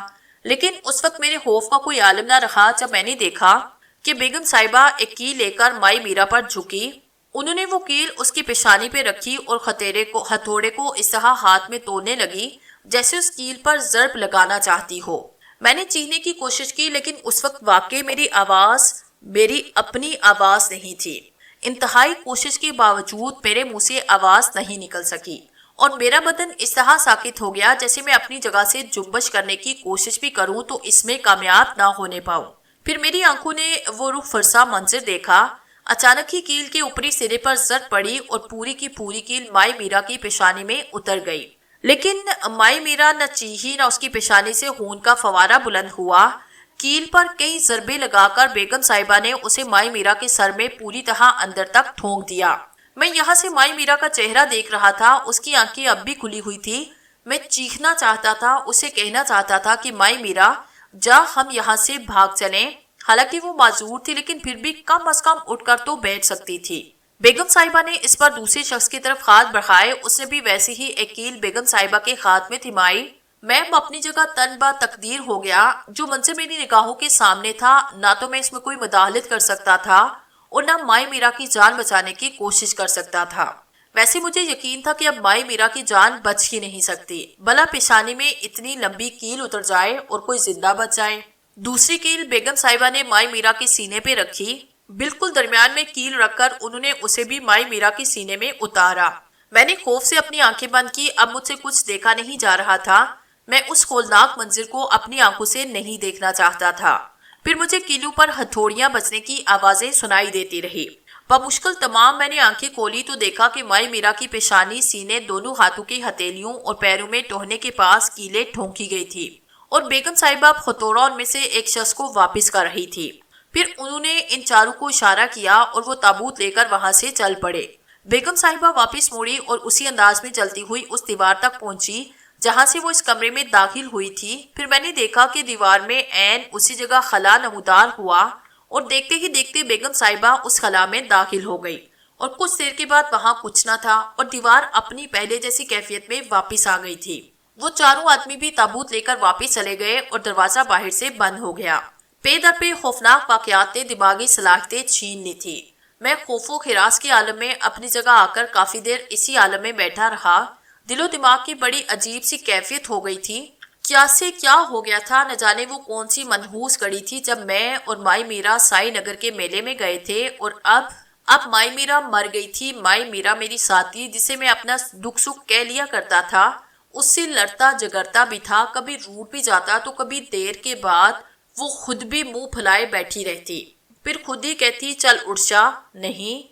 لیکن اس وقت میرے خوف کا کوئی عالم نہ رہا جب میں نے دیکھا کہ بیگم صاحبہ ایک کیل لے کر مائی میرا پر جھکی۔ انہوں نے وہ کیل اس کی پیشانی پہ رکھی اور ہتھوڑے کو اس طرح ہاتھ میں توڑنے لگی جیسے اس کیل پر ضرب لگانا چاہتی ہو۔ میں نے چیخنے کی کوشش کی، لیکن اس وقت واقعی میری آواز میری اپنی آواز نہیں تھی۔ انتہائی کوشش کے باوجود میرے منہ سے آواز نہیں نکل سکی اور میرا بدن اس طرح ساکت ہو گیا جیسے میں اپنی جگہ سے جنبش کرنے کی کوشش بھی کروں تو اس میں کامیاب نہ ہونے پاؤں۔ پھر میری آنکھوں نے وہ رخ فرسا منظر دیکھا۔ اچانک ہی کیل کے اوپری سرے پر زد پڑی اور پوری کی پوری کیل مائی میرا کی پیشانی میں اتر گئی، لیکن مائی میرا نہ چیخی نہ اس کی پیشانی سے خون کا فوارہ بلند ہوا۔ کیل پر کئی ضربے لگا کر بیگم صاحبہ نے اسے مائی میرا کے سر میں پوری طرح اندر تک ٹھونک دیا۔ میں یہاں سے مائی میرا کا چہرہ دیکھ رہا تھا، اس کی آنکھیں اب بھی کھلی ہوئی تھی۔ میں چیخنا چاہتا تھا، اسے کہنا چاہتا تھا کہ مائی میرا جا، ہم یہاں سے بھاگ چلیں۔ حالانکہ وہ معذور تھی لیکن پھر بھی کم از کم اٹھ کر تو بیٹھ سکتی تھی۔ بیگم صاحبہ نے اس پر دوسرے شخص کی طرف ہاتھ بڑھائے، اس نے بھی ویسے ہی ایک کیل بیگم صاحبہ کے ہاتھ میں تھمائی۔ میں اپنی جگہ تن با تقدیر ہو گیا۔ جو منظر میری نگاہوں کے سامنے تھا، نہ تو میں اس میں کوئی مداخلت کر سکتا تھا اور نہ مائی میرا کی جان بچانے کی کوشش کر سکتا تھا۔ ویسے مجھے یقین تھا کہ اب مائی میرا کی جان بچ ہی نہیں سکتی، بھلا پیشانی میں اتنی لمبی کیل اتر جائے اور کوئی زندہ بچ جائے۔ دوسری کیل بیگم صاحبہ نے مائی میرا کے سینے پہ رکھی۔ بالکل درمیان میں کیل رکھ کر انہوں نے اسے بھی مائی میرا کے سینے میں اتارا۔ میں نے خوف سے اپنی آنکھیں بند کی، اب مجھ سے کچھ دیکھا نہیں جا رہا تھا۔ میں اس ہولناک منظر کو اپنی آنکھوں سے نہیں دیکھنا چاہتا تھا۔ پھر مجھے کیلوں پر ہتھوڑیاں بجنے کی آوازیں سنائی دیتی رہی۔ بمشکل تمام میں نے آنکھیں کھولی تو دیکھا کہ مائی میرا کی پیشانی، سینے، دونوں ہاتھوں کی ہتھیلیوں اور پیروں میں ٹہنے کے پاس کیلیں ٹھونکی گئی تھی اور بیگم صاحبہ ہتھوڑا ان میں سے ایک شخص کو واپس کر رہی تھی۔ پھر انہوں نے ان چاروں کو اشارہ کیا اور وہ تابوت لے کر وہاں سے چل پڑے۔ بیگم صاحبہ واپس موڑی اور اسی انداز میں چلتی ہوئی اس دیوار تک پہنچی جہاں سے وہ اس کمرے میں داخل ہوئی تھی۔ پھر میں نے دیکھا کہ دیوار میں عین اسی جگہ خلا نمودار ہوا اور دیکھتے ہی دیکھتے بیگم صاحبہ اس خلا میں داخل ہو گئی اور کچھ دیر کے بعد وہاں کچھ نہ تھا اور دیوار اپنی پہلے جیسی کیفیت میں واپس آ گئی تھی۔ وہ چاروں آدمی بھی تابوت لے کر واپس چلے گئے اور دروازہ باہر سے بند ہو گیا۔ پے در پہ خوفناک واقعات نے دماغی صلاحیتیں چھین لی تھی۔ میں خوف و ہراس کے عالم میں اپنی جگہ آ کر کافی دیر اسی عالم میں بیٹھا رہا۔ دل و دماغ کی بڑی عجیب سی کیفیت ہو گئی تھی۔ کیا سے کیا ہو گیا تھا، نہ جانے وہ کون سی منحوس کڑی تھی جب میں اور مائی میرا سائی نگر کے میلے میں گئے تھے اور اب مائی میرا مر گئی تھی۔ مائی میرا میری ساتھی، جسے میں اپنا دکھ سکھ کہہ لیا کرتا تھا، اس سے لڑتا جگرتا بھی تھا، کبھی روٹ بھی جاتا تو کبھی دیر کے بعد وہ خود بھی منہ پھلائے بیٹھی رہتی، پھر خود ہی کہتی چل اٹھ جا۔ نہیں،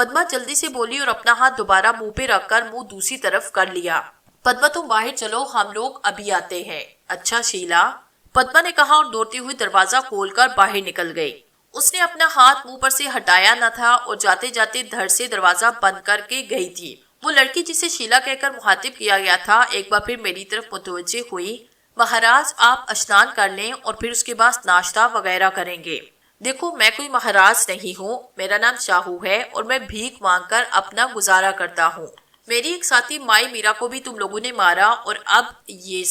پدما جلدی سے بولی اور اپنا ہاتھ دوبارہ منہ پہ رکھ کر منہ دوسری طرف کر لیا۔ پدما تم باہر چلو، ہم لوگ ابھی آتے ہیں۔ اچھا شیلا، پدما نے کہا اور دوڑتی ہوئی دروازہ کھول کر باہر نکل گئی۔ اس نے اپنا ہاتھ منہ پر سے ہٹایا نہ تھا اور جاتے جاتے دھڑ سے دروازہ بند کر کے گئی تھی۔ وہ لڑکی جسے شیلا کہہ کر مخاطب کیا گیا تھا ایک بار پھر میری طرف متوجہ ہوئی۔ مہاراج آپ اشنان کر لیں اور پھر اس کے بعد ناشتہ وغیرہ کریں گے۔ دیکھو میں کوئی مہاراج نہیں ہوں، میرا نام شاہو ہے اور میں بھیک مانگ کر اپنا گزارا کرتا ہوں۔ میری ایک ساتھی مائی میرا کو بھی تم لوگوں نے مارا اور اب یہ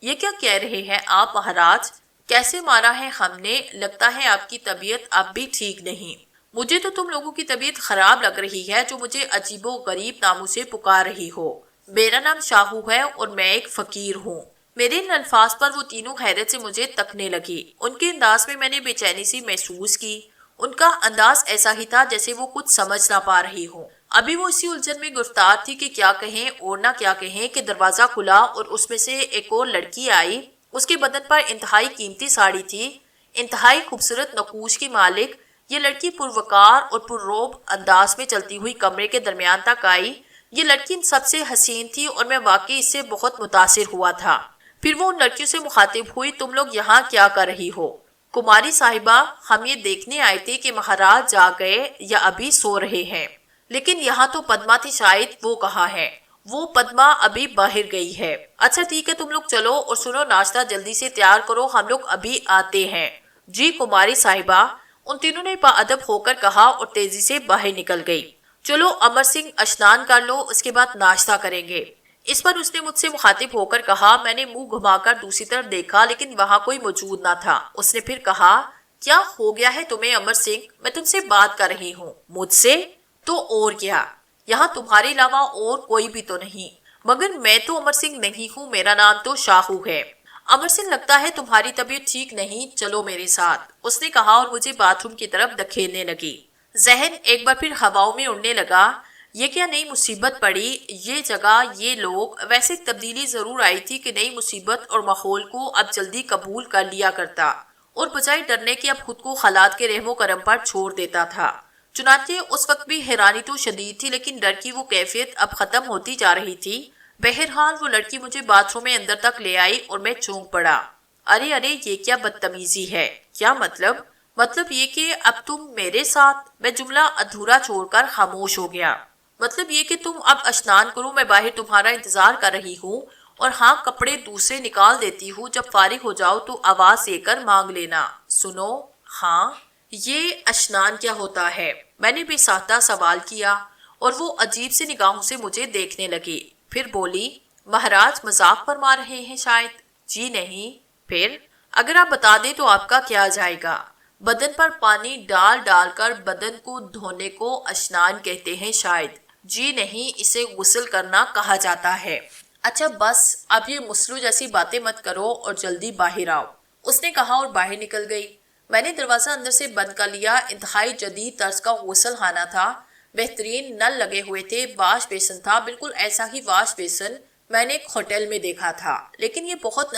کیا کہہ رہے ہیں آپ مہاراج؟ کیسے مارا ہے ہم نے؟ لگتا ہے آپ کی طبیعت اب بھی ٹھیک نہیں۔ مجھے تو تم لوگوں کی طبیعت خراب لگ رہی ہے جو مجھے عجیب و غریب ناموں سے پکار رہی ہو۔ میرا نام شاہو ہے اور میں ایک فقیر ہوں۔ میرے ان الفاظ پر وہ تینوں حیرت سے مجھے تکنے لگی۔ ان کے انداز میں میں نے بے چینی سی محسوس کی۔ ان کا انداز ایسا ہی تھا جیسے وہ کچھ سمجھ نہ پا رہی ہوں۔ ابھی وہ اسی الجھن میں گرفتار تھی کہ کیا کہیں اور نہ کیا کہیں کہ دروازہ کھلا اور اس میں سے ایک اور لڑکی آئی۔ اس کے بدن پر انتہائی قیمتی ساڑی تھی، انتہائی خوبصورت نقوش کی مالک۔ یہ لڑکی پروکار اور پرروب انداز میں چلتی ہوئی کمرے کے درمیان تک آئی۔ یہ لڑکی ان سب سے حسین تھی اور میں واقعی اس سے بہت متاثر ہوا تھا۔ پھر وہ ان لڑکیوں سے مخاطب ہوئی، تم لوگ یہاں کیا کر رہی ہو؟ کماری صاحبہ، ہم یہ دیکھنے آئے تھے کہ مہاراج جاگ گئے یا ابھی سو رہے ہیں۔ لیکن یہاں تو پدما تھی، شاید وہ کہاں ہے؟ وہ پدما ابھی باہر گئی ہے۔ اچھا ٹھیک ہے، تم لوگ چلو اور سنو، ناشتہ جلدی سے تیار کرو، ہم لوگ ابھی آتے ہیں۔ جی کماری صاحبہ، ان تینوں نے باادب ہو کر کہا اور تیزی سے باہر نکل گئی۔ چلو امر سنگھ اشنان کر لو، اس کے بعد ناشتہ کریں گے۔ اس پر اس نے مجھ سے مخاطب ہو کر کہا۔ میں نے منہ گھما کر دوسری طرف دیکھا لیکن وہاں کوئی موجود نہ تھا۔ اس نے پھر کہا، کیا ہو گیا ہے تمہیں امر سنگھ؟ میں تم سے بات کر رہی ہوں۔ مجھ سے؟ تو اور کیا، یہاں تمہارے علاوہ اور کوئی بھی تو نہیں۔ مگر میں تو امر سنگھ نہیں ہوں، میرا نام تو شاہو ہے۔ امر سنگھ، لگتا ہے تمہاری طبیعت ٹھیک نہیں، چلو میرے ساتھ، اس نے کہا اور مجھے باتھ روم کی طرف دھکیلنے لگی۔ ذہن ایک بار پھر ہواؤں میں اڑنے لگا۔ یہ کیا نئی مصیبت پڑی؟ یہ جگہ، یہ لوگ، ویسے تبدیلی ضرور آئی تھی کہ نئی مصیبت اور ماحول کو اب جلدی قبول کر لیا کرتا اور بجائے ڈرنے کے اب خود کو حالات کے رحم و کرم پر چھوڑ دیتا تھا۔ چنانچہ اس وقت بھی حیرانی تو شدید تھی لیکن ڈر کی وہ کیفیت اب ختم ہوتی جا رہی تھی۔ بہرحال وہ لڑکی مجھے باتھ روم میں اندر تک لے آئی اور میں چونک پڑا۔ ارے یہ کیا بدتمیزی ہے؟ کیا مطلب؟ مطلب یہ کہ اب تم میرے ساتھ؟ میں جملہ ادھورا چھوڑ کر خاموش ہو گیا۔ مطلب یہ کہ تم اب اشنان کرو، میں باہر تمہارا انتظار کر رہی ہوں اور ہاں کپڑے دوسرے نکال دیتی ہوں، جب فارغ ہو جاؤ تو آواز دے کر مانگ لینا۔ سنو، ہاں یہ اشنان کیا ہوتا ہے؟ میں نے بے ساختہ سوال کیا اور وہ عجیب سی نگاہوں سے مجھے دیکھنے لگی۔ پھر بولی، مہاراج مذاق فرما رہے ہیں شاید؟ جی نہیں، پھر اگر آپ بتا دیں تو آپ کا کیا جائے گا؟ بدن پر پانی ڈال ڈال کر بدن کو دھونے کو اشنان کہتے ہیں شاید؟ جی نہیں، اسے غسل کرنا کہا جاتا ہے۔ اچھا بس اب یہ مسلو جیسی باتیں مت کرو اور جلدی باہر آؤ، اس نے کہا اور باہر نکل گئی۔ میں نے دروازہ اندر سے بند کر لیا۔ انتہائی جدید طرز کا غسل خانہ تھا، بہترین نل لگے ہوئے تھے، واش بیسن تھا، بالکل ایسا ہی واش بیسن میں نے ایک ہوٹل میں دیکھا تھا، لیکن یہ بہت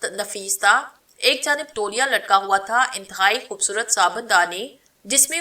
نفیس تھا۔ ایک جانب تولیہ لٹکا ہوا تھا، انتہائی خوبصورت صابن دانی جس میں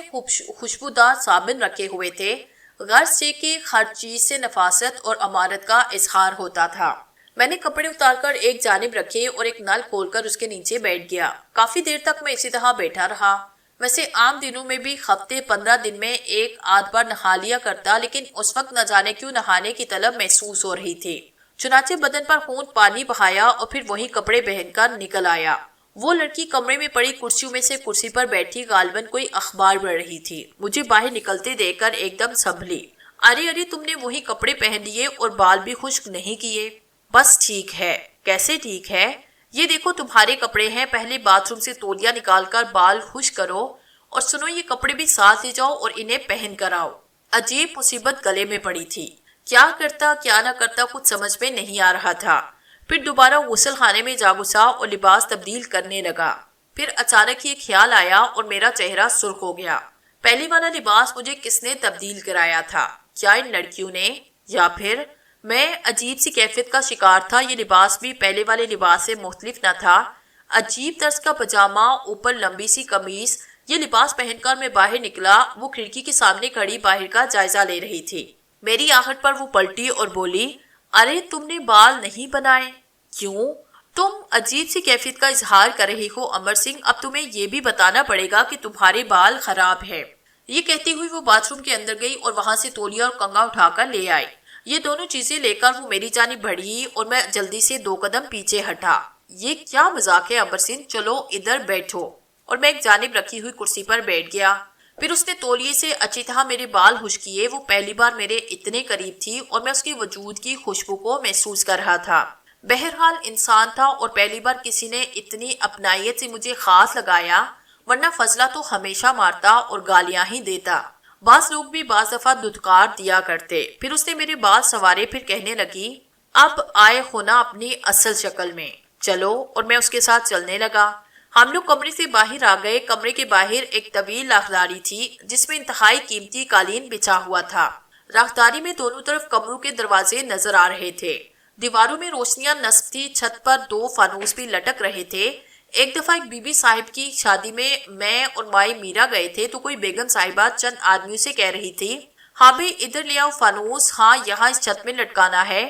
خوشبودار صابن رکھے ہوئے تھے، غرض یہ کہ ہر چیز سے نفاست اور امارت کا اظہار ہوتا تھا۔ میں نے کپڑے اتار کر ایک جانب رکھے اور ایک نل کھول کر اس کے نیچے بیٹھ گیا۔ کافی دیر تک میں اسی طرح بیٹھا رہا۔ ویسے عام دنوں میں بھی ہفتے 15 دن میں ایک آدھ بار نہا لیا کرتا، لیکن اس وقت نہ جانے کیوں نہانے کی طلب محسوس ہو رہی تھی۔ چنانچہ بدن پر ہونٹ پانی بہایا اور پھر وہی کپڑے پہن کر نکل آیا۔ وہ لڑکی کمرے میں پڑی کرسیوں میں سے کرسی پر بیٹھی غالباً کوئی اخبار پڑھ رہی تھی۔ مجھے باہر نکلتے دیکھ کر ایک دم سنبھلی۔ ارے تم نے وہی کپڑے پہن لیے اور بال بھی خشک نہیں کیے؟ بس ٹھیک ہے۔ کیسے ٹھیک ہے؟ یہ دیکھو تمہارے کپڑے ہیں، پہلے باتھ روم سے تولیہ نکال کر بال خشک کرو اور سنو یہ کپڑے بھی ساتھ لے جاؤ اور انہیں پہن کر آؤ۔ عجیب مصیبت گلے میں پڑی تھی، کیا کرتا کیا نہ کرتا کچھ سمجھ میں نہیں آ رہا تھا۔ پھر دوبارہ غسل خانے میں جا گھسا اور لباس تبدیل کرنے لگا۔ پھر اچانک یہ خیال آیا اور میرا چہرہ سرخ ہو گیا۔ پہلے والا لباس مجھے کس نے تبدیل کرایا تھا؟ کیا ان لڑکیوں نے؟ یا پھر میں عجیب سی کیفیت کا شکار تھا؟ یہ لباس بھی پہلے والے لباس سے مختلف نہ تھا۔ عجیب طرز کا پجامہ، اوپر لمبی سی قمیض، یہ لباس پہن کر میں باہر نکلا۔ وہ کھڑکی کے سامنے کھڑی باہر کا جائزہ لے رہی تھی۔ میری آہٹ پر وہ پلٹی اور بولی، ارے تم نے بال نہیں بنائے؟ کیوں؟ تم عجیب سی کیفیت کا اظہار کر رہے ہو امر سنگھ، اب تمہیں یہ بھی بتانا پڑے گا کہ تمہارے بال خراب ہے۔ یہ کہتی ہوئی وہ باتھ روم کے اندر گئی اور وہاں سے تولیہ اور کنگھا اٹھا کر لے آئی۔ یہ دونوں چیزیں لے کر وہ میری جانب بڑھی اور میں جلدی سے 2 قدم پیچھے ہٹا۔ یہ کیا مذاق ہے امر سنگھ، چلو ادھر بیٹھو۔ اور میں ایک جانب رکھی ہوئی کرسی پر بیٹھ گیا۔ پھر اس نے تولیے سے اچھی طرح میرے بال خشک کیے۔ وہ پہلی بار میرے اتنے قریب تھی اور میں اس کے وجود کی خوشبو کو محسوس کر رہا تھا۔ بہرحال انسان تھا اور پہلی بار کسی نے اتنی اپنائیت سے مجھے خاص لگایا، ورنہ فضلہ تو ہمیشہ مارتا اور گالیاں ہی دیتا۔ بعض لوگ بھی بعض دفعہ دھتکار دیا کرتے۔ پھر اس نے میرے بال سنوارے، پھر کہنے لگی، اب آئے ہونا اپنی اصل شکل میں، چلو۔ اور میں اس کے ساتھ چلنے لگا۔ ہم لوگ کمرے سے باہر آ گئے۔ کمرے کے باہر ایک طویل راہداری تھی جس میں انتہائی قیمتی قالین بچھا ہوا تھا۔ راہداری میں دونوں طرف کمروں کے دروازے نظر آ رہے تھے۔ دیواروں میں روشنیاں نصب تھی، چھت پر 2 فانوس بھی لٹک رہے تھے۔ ایک دفعہ ایک بی بی صاحب کی شادی میں اور مائی میرا گئے تھے تو کوئی بیگم صاحبہ چند آدمیوں سے کہہ رہی تھی، ہاں بھئی ادھر لے آؤ فانوس، ہاں یہاں اس چھت میں لٹکانا ہے۔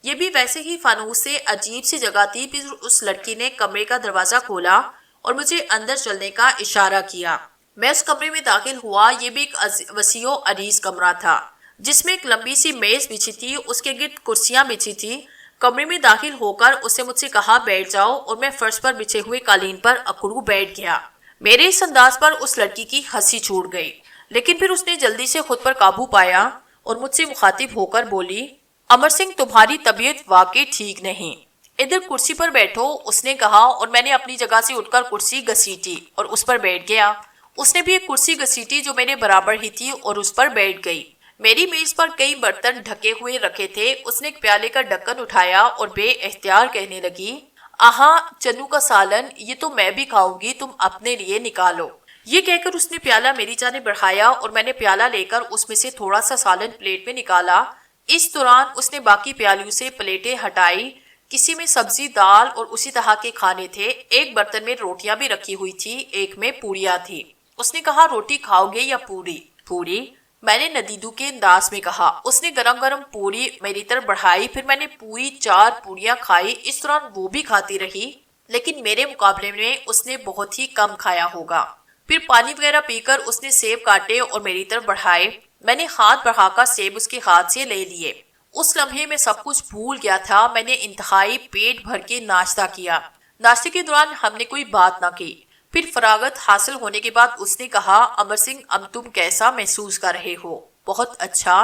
یہ بھی ویسے ہی فانوس سے عجیب سی جگہ تھی۔ پھر اس لڑکی نے کمرے کا دروازہ کھولا اور مجھے اندر چلنے کا اشارہ کیا۔ میں اس کمرے میں داخل ہوا۔ یہ بھی ایک وسیع و عریض کمرہ تھا جس میں ایک لمبی سی میز بچھی تھی، اس کے گرد کرسیاں بچھی تھی۔ کمرے میں داخل ہو کر اس نے مجھ سے کہا، بیٹھ جاؤ، اور میں فرش پر بچھے ہوئے قالین پر اکڑو بیٹھ گیا۔ میرے اس انداز پر اس لڑکی کی ہنسی چھوٹ گئی، لیکن پھر اس نے جلدی سے خود پر قابو پایا اور مجھ سے مخاطب ہو کر بولی، امر سنگھ تمہاری طبیعت واقعی ٹھیک نہیں، ادھر کرسی پر بیٹھو، اس نے کہا۔ اور میں نے اپنی جگہ سے اٹھ کر کرسی گھسیٹی اور اس پر بیٹھ گیا۔ اس نے بھی ایک کرسی گھسیٹی جو میرے برابر ہی تھی اور اس پر بیٹھ گئی۔ میری میز پر کئی برتن ڈھکے ہوئے رکھے تھے۔ اس نے ایک پیالے کا ڈھکن اٹھایا اور بے اختیار کہنے لگی، آہا چنو کا سالن، یہ تو میں بھی کھاؤں گی، تم اپنے لیے نکالو۔ یہ کہہ کر اس نے پیالہ میری جانب بڑھایا اور میں نے پیالہ لے کر اس میں سے تھوڑا سا سالن پلیٹ میں نکالا۔ اس دوران اس نے باقی پیالیوں سے پلیٹیں ہٹائی۔ کسی میں سبزی، دال اور اسی طرح کے کھانے تھے۔ ایک برتن میں روٹیاں بھی رکھی ہوئی تھی، ایک میں پوریاں تھی۔ اس نے کہا، روٹی کھاؤ گے یا پوری؟ پوری، میں نے ندیدو کے انداز میں کہا۔ اس نے گرم گرم پوری میری طرف بڑھائی، پھر میں نے پوری 4 پوریاں کھائی۔ اس دوران وہ بھی کھاتی رہی، لیکن میرے مقابلے میں اس نے بہت ہی کم کھایا ہوگا۔ پھر پانی وغیرہ پی کر اس نے سیب کاٹے اور میری طرف بڑھائے۔ میں نے ہاتھ بڑھا کر سیب اس کے ہاتھ سے لے لیے۔ اس لمحے میں سب کچھ بھول گیا تھا۔ میں نے انتہائی پیٹ بھر کے ناشتہ کیا۔ ناشتے کے دوران ہم نے کوئی بات نہ کی۔ پھر فراغت حاصل ہونے کے بعد اس نے کہا، امر سنگھ اب تم کیسا محسوس کر رہے ہو؟ بہت اچھا،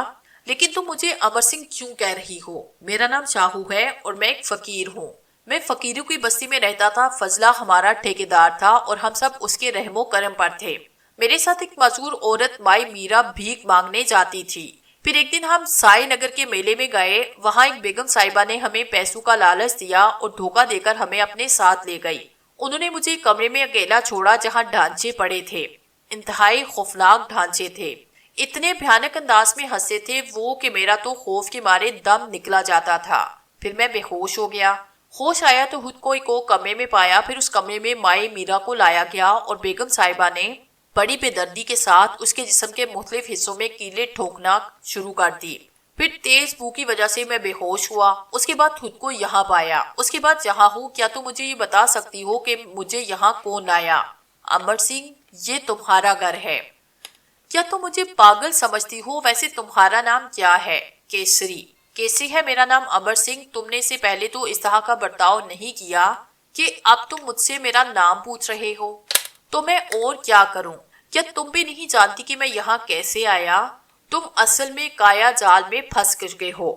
لیکن تم مجھے امر سنگھ کیوں کہہ رہی ہو؟ میرا نام شاہو ہے اور میں ایک فقیر ہوں۔ میں فقیروں کی بستی میں رہتا تھا۔ فضلہ ہمارا ٹھیکیدار تھا اور ہم سب اس کے رحم و کرم پر تھے۔ میرے ساتھ ایک معذور عورت مائی میرا بھیک مانگنے جاتی تھی۔ پھر ایک دن ہم سائی نگر کے میلے میں گئے۔ وہاں ایک بیگم صاحبہ نے ہمیں پیسوں کا لالچ دیا اور دھوکہ دے کر ہمیں اپنے ساتھ لے گئی۔ انہوں نے مجھے کمرے میں اکیلا چھوڑا جہاں ڈھانچے پڑے تھے، انتہائی خوفناک ڈھانچے تھے۔ اتنے بھیانک انداز میں ہنسے تھے وہ کہ میرا تو خوف کے مارے دم نکلا جاتا تھا۔ پھر میں بے ہوش ہو گیا۔ ہوش آیا تو خود کو کمرے میں پایا۔ پھر اس کمرے میں مائی میرا کو لایا گیا اور بیگم صاحبہ نے بڑی بے دردی کے ساتھ اس کے جسم کے مختلف حصوں میں کیلیں ٹھوکنا شروع کر دی۔ پھر تیز بو کی وجہ سے میں بے ہوش ہوا۔ اس کے بعد خود کو یہاں پایا۔ اس کے بعد یہاں ہوں۔ کیا تم مجھے یہ بتا سکتی ہو کہ مجھے یہاں کون لایا؟ امر سنگھ، یہ تمہارا گھر ہے۔ کیا تم مجھے پاگل سمجھتی ہو؟ ویسے تمہارا نام کیا ہے؟ کیسری۔ کیسری ہے میرا نام امر سنگھ۔ تم نے اس سے پہلے تو اس طرح کا برتاؤ نہیں کیا کہ اب تم مجھ سے میرا نام پوچھ رہے ہو۔ تو میں اور کیا کروں؟ کیا تم بھی نہیں جانتی کہ میں یہاں کیسے آیا؟ تم اصل میں کایا جال میں پھنس چکے ہو۔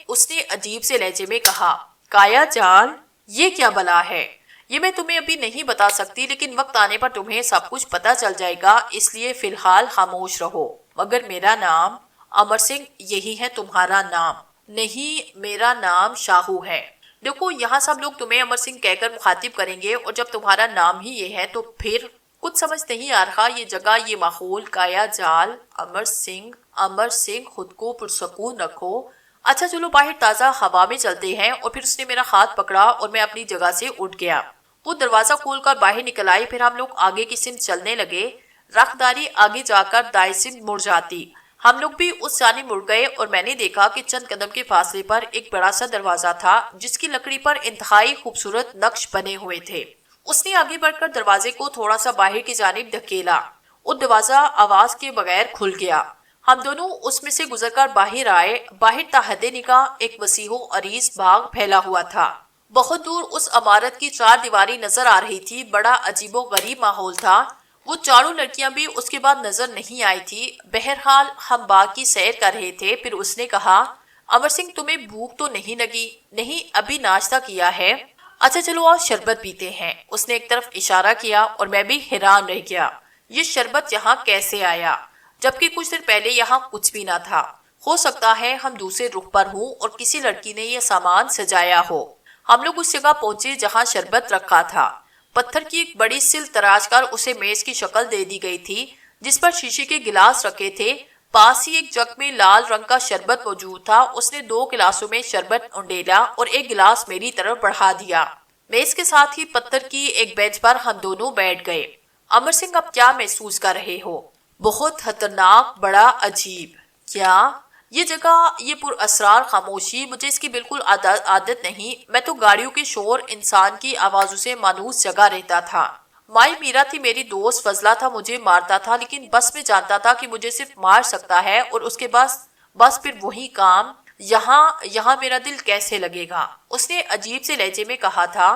اس نے عجیب سے لہجے میں کہا، کایا جال؟ یہ کیا بلا ہے؟ یہ میں تمہیں ابھی نہیں بتا سکتی، لیکن وقت آنے پر تمہیں سب کچھ پتا چل جائے گا، اس لیے فی الحال خاموش رہو۔ مگر میرا نام امر سنگھ یہی ہے تمہارا نام؟ نہیں، میرا نام شاہو ہے۔ دیکھو یہاں سب لوگ تمہیں امر سنگھ کہہ کر مخاطب کریں گے، اور جب تمہارا نام ہی یہ ہے تو پھر کچھ سمجھ نہیں آ رہا۔ یہ جگہ، یہ ماحول، کایا جال، امر سنگھ، خود کو پرسکون رکھو۔ اچھا چلو باہر تازہ ہوا میں چلتے ہیں۔ اور پھر اس نے میرا ہاتھ پکڑا اور میں اپنی جگہ سے اٹھ گیا۔ وہ دروازہ کھول کر باہر نکل آئی۔ پھر ہم لوگ آگے کی سمت چلنے لگے۔ راہداری آگے جا کر دائیں سے مڑ جاتی۔ ہم لوگ بھی اس جانب مڑ گئے اور میں نے دیکھا کہ چند قدم کے فاصلے پر ایک بڑا سا دروازہ تھا جس کی لکڑی پر انتہائی خوبصورت نقش بنے ہوئے تھے۔ اس نے آگے بڑھ کر دروازے کو تھوڑا سا باہر کی جانب دھکیلا اور دروازہ آواز کے بغیر کھل گیا۔ ہم دونوں اس میں سے گزر کر باہر آئے۔ باہر تاحد نگاہ ایک وسیع و عریض باغ پھیلا ہوا تھا۔ بہت دور اس عمارت کی چار دیواری نظر آ رہی تھی۔ بڑا عجیب و غریب ماحول تھا۔ وہ چاروں لڑکیاں بھی اس کے بعد نظر نہیں آئی تھی۔ بہرحال ہم باغ کی سیر کر رہے تھے۔ پھر اس نے کہا، امر سنگھ تمہیں بھوک تو نہیں لگی؟ نہیں، ابھی ناشتہ کیا ہے۔ اچھا چلو آؤ شربت پیتے ہیں۔ اس نے ایک طرف اشارہ کیا اور میں بھی حیران رہ گیا۔ یہ شربت یہاں کیسے آیا؟ جبکہ کچھ دیر پہلے یہاں کچھ بھی نہ تھا۔ ہو سکتا ہے ہم دوسرے رخ پر ہوں اور کسی لڑکی نے یہ سامان سجایا ہو۔ ہم لوگ اس جگہ پہنچے جہاں شربت رکھا تھا۔ پتھر کی ایک بڑی سل تراش کر اسے میز کی شکل دے دی گئی تھی جس پر شیشے کے گلاس رکھے تھے۔ پاس ہی ایک جگ میں لال رنگ کا شربت موجود تھا۔ اس نے 2 گلاسوں میں شربت انڈیلا اور ایک گلاس میری طرف بڑھا دیا۔ میز کے ساتھ ہی پتھر کی ایک بینچ پر ہم دونوں بیٹھ گئے۔ امر سنگھ اب کیا محسوس کر رہے ہو؟ بہت خطرناک، بڑا عجیب۔ کیا؟ یہ جگہ، یہ پر اسرار خاموشی، مجھے اس کی بالکل عادت نہیں۔ میں تو گاڑیوں کے شور، انسان کی آوازوں سے مانوس جگہ رہتا تھا۔ مائی میرا تھی میری دوست، فضلہ تھا مجھے مارتا تھا، لیکن بس میں جانتا تھا کہ مجھے صرف مار سکتا ہے اور اس کے بس پھر وہی کام۔ یہاں میرا دل کیسے لگے گا؟ اس نے عجیب سے لہجے میں کہا تھا۔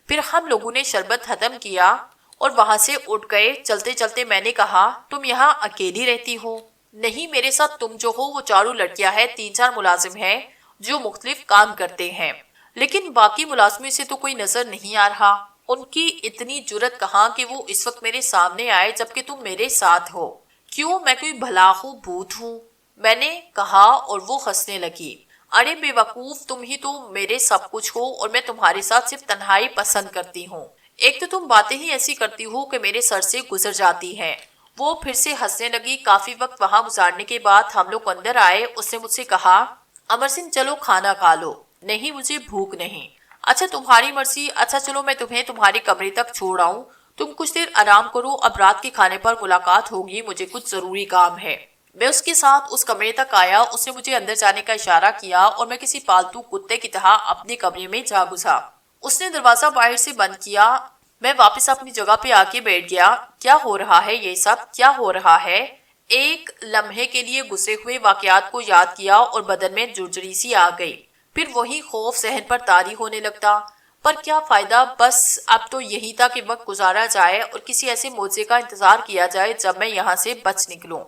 پھر ہم لوگوں نے شربت ختم کیا اور وہاں سے اٹھ گئے۔ چلتے چلتے میں نے کہا، تم یہاں اکیلی رہتی ہو؟ نہیں، میرے ساتھ تم جو ہو وہ 4 لڑکیاں ہیں، 3-4 ملازم ہیں جو مختلف کام کرتے ہیں، لیکن باقی ملازموں سے تو کوئی نظر نہیں آ رہا۔ ان کی اتنی جرت کہاں کہ وہ اس وقت میرے سامنے آئے جبکہ تم میرے ساتھ ہو؟ کیوں، میں کوئی بھلا ہوں، بھوت ہوں؟ میں نے کہا اور وہ ہنسنے لگی۔ ارے بے وقوف، تم ہی تو میرے سب کچھ ہو اور میں تمہارے ساتھ صرف تنہائی پسند کرتی ہوں۔ ایک تو تم باتیں ہی ایسی کرتی ہو کہ میرے سر سے گزر جاتی ہیں۔ وہ پھر سے ہنسنے لگی۔ کافی وقت وہاں گزارنے کے بعد ہم لوگ اندر آئے۔ اس نے مجھ سے کہا، امر سنگھ چلو کھانا کھا لو۔ نہیں، مجھے بھوک نہیں۔ اچھا تمہاری مرضی۔ اچھا چلو میں تمہیں تمہارے کمرے تک چھوڑ آؤں، تم کچھ دیر آرام کرو، اب رات کے کھانے پر ملاقات ہوگی، مجھے کچھ ضروری کام ہے۔ میں اس کے ساتھ اس کمرے تک آیا۔ اس نے مجھے اندر جانے کا اشارہ کیا اور میں کسی پالتو کتے کی طرح اپنے کمرے میں جا گھسا۔ اس نے دروازہ باہر سے بند کیا۔ میں واپس اپنی جگہ پہ آ کے بیٹھ گیا۔ کیا ہو رہا ہے یہ سب؟ کیا ہو رہا ہے؟ ایک لمحے کے لیے گزرے ہوئے واقعات کو یاد کیا اور بدن میں جرجری سی آ گئی۔ پھر وہی خوف ذہن پر طاری ہونے لگتا۔ پر کیا فائدہ، بس اب تو یہی تھا کہ وقت گزارا جائے اور کسی ایسے موضوع کا انتظار کیا جائے جب میں یہاں سے بچ نکلوں۔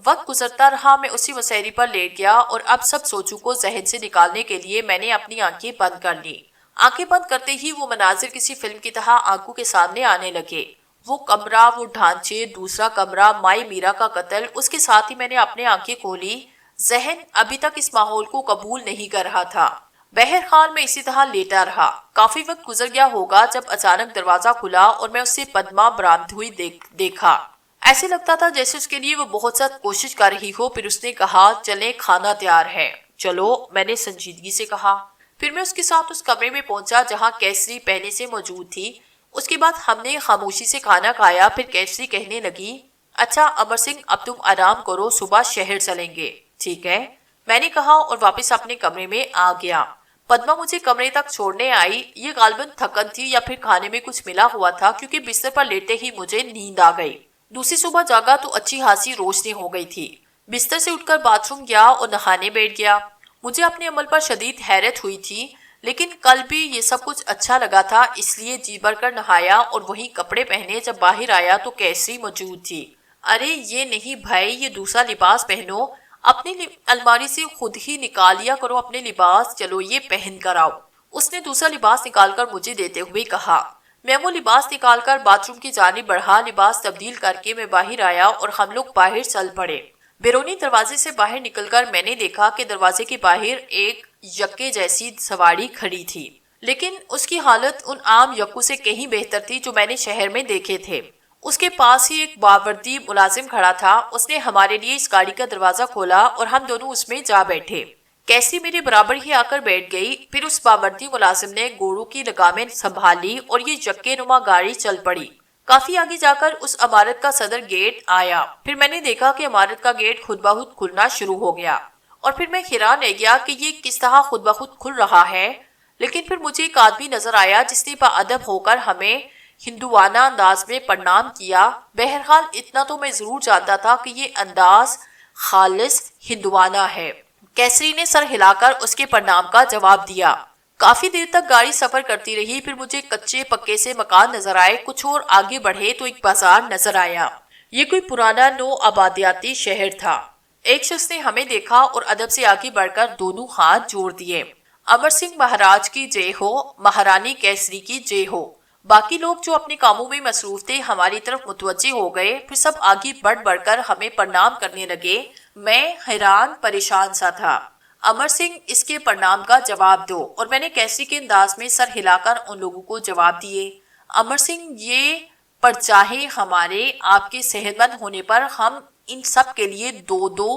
وقت گزرتا رہا۔ میں اسی مسیری پر لیٹ گیا اور اب سب سوچوں کو ذہن سے نکالنے کے لیے میں نے اپنی آنکھیں بند کر لی۔ آنکھیں بند کرتے ہی وہ مناظر کسی فلم کی طرح آنکھوں کے سامنے آنے لگے۔ وہ کمرہ، وہ ڈھانچے، دوسرا کمرہ، مائی میرا کا قتل، اس کے ساتھ ہی میں نے اپنے آنکھیں کھولی۔ ذہن ابھی تک اس ماحول کو قبول نہیں کر رہا تھا۔ بہرحال میں اسی طرح لیٹا رہا۔ کافی وقت گزر گیا ہوگا جب اچانک دروازہ کھلا اور میں اس سے پدما برآمد ہوئی دیکھا۔ ایسے لگتا تھا جیسے اس کے لیے وہ بہت سخت کوشش کر رہی ہو۔ پھر اس نے کہا، چلیں کھانا تیار ہے۔ چلو، میں نے سنجیدگی سے کہا۔ پھر میں اس کے ساتھ اس کمرے میں پہنچا جہاں کیسری پہلے سے موجود تھی۔ اس کے بعد ہم نے خاموشی سے کھانا کھایا۔ پھر کیسری کہنے لگی، اچھا امر سنگھ اب تم آرام کرو، صبح شہر چلیں گے۔ ٹھیک ہے، میں نے کہا اور واپس اپنے کمرے میں آ گیا۔ پدما مجھے کمرے تک چھوڑنے آئی۔ یہ غالباً تھکن تھی یا پھر کھانے میں کچھ ملا ہوا تھا کیونکہ بستر پر لیٹے ہی مجھے نیند آ گئی۔ دوسری صبح جاگا تو اچھی خاصی روشنی ہو گئی تھی۔ بستر سے اٹھ کر باتھ روم گیا اور نہانے بیٹھ گیا۔ مجھے اپنے عمل پر شدید حیرت ہوئی تھی، لیکن کل بھی یہ سب کچھ اچھا لگا تھا، اس لیے جی بھر کر نہایا اور وہی کپڑے پہنے۔ جب باہر آیا تو کیسری موجود تھی۔ ارے یہ نہیں بھائی، یہ دوسرا لباس پہنو، اپنی الماری سے خود ہی نکال لیا کرو اپنے لباس، چلو یہ پہن کر آؤ۔ اس نے دوسرا لباس نکال کر مجھے دیتے ہوئے کہا۔ میں وہ لباس نکال کر باتھ روم کی جانب بڑھا۔ لباس تبدیل کر کے میں باہر آیا اور ہم لوگ باہر چل پڑے۔ بیرونی دروازے سے باہر نکل کر میں نے دیکھا کہ دروازے کے باہر ایک یکے جیسی سواری کھڑی تھی، لیکن اس کی حالت ان عام یکوں سے کہیں بہتر تھی جو میں نے شہر میں دیکھے تھے۔ اس کے پاس ہی ایک باوردی ملازم کھڑا تھا۔ اس نے ہمارے لیے اس گاڑی کا دروازہ کھولا اور ہم دونوں اس میں جا بیٹھے۔ کیسی میرے برابر ہی آ کر بیٹھ گئی۔ پھر اس باوردی ملازم نے گوڑوں کی لگامیں سنبھال لی اور یہ یکے نما گاڑی چل پڑی۔ کافی آگے جا کر اس عمارت کا صدر گیٹ آیا۔ پھر میں نے دیکھا کہ عمارت کا گیٹ خود بخود کھلنا شروع ہو گیا، اور پھر میں حیران رہ گیا کہ یہ کس طرح خود بخود کھل رہا ہے۔ لیکن پھر مجھے ایک آدمی نظر آیا جس نے باادب ہو کر ہمیں ہندوانہ انداز میں پرنام کیا۔ بہرحال اتنا تو میں ضرور جانتا تھا کہ یہ انداز خالص ہندوانہ ہے۔ کیسری نے سر ہلا کر اس کے پرنام کا جواب دیا۔ کافی دیر تک گاڑی سفر کرتی رہی، پھر مجھے کچے پکے سے مکان نظر آئے۔ کچھ اور آگے بڑھے تو ایک بازار نظر آیا۔ یہ کوئی پرانا نو آبادیاتی شہر تھا۔ ایک شخص نے ہمیں دیکھا اور ادب سے آگے بڑھ کر دونوں ہاتھ جوڑ دیے۔ امر سنگھ مہاراج کی جے ہو، مہارانی کیسری کی جے ہو۔ باقی لوگ جو اپنے کاموں میں مصروف تھے ہماری طرف متوجہ ہو گئے، پھر سب آگے بڑھ بڑھ کر ہمیں پرنام کرنے لگے۔ میں حیران پریشان سا تھا۔ امر سنگھ اس کے پرنام کا جواب دو، اور میں نے کیسری کے انداز میں سر ہلا کر ان لوگوں کو جواب دیے۔ امر سنگھ، یہ پرچاہے ہمارے آپ کے صحت مند ہونے پر ہم ان سب کے لیے 2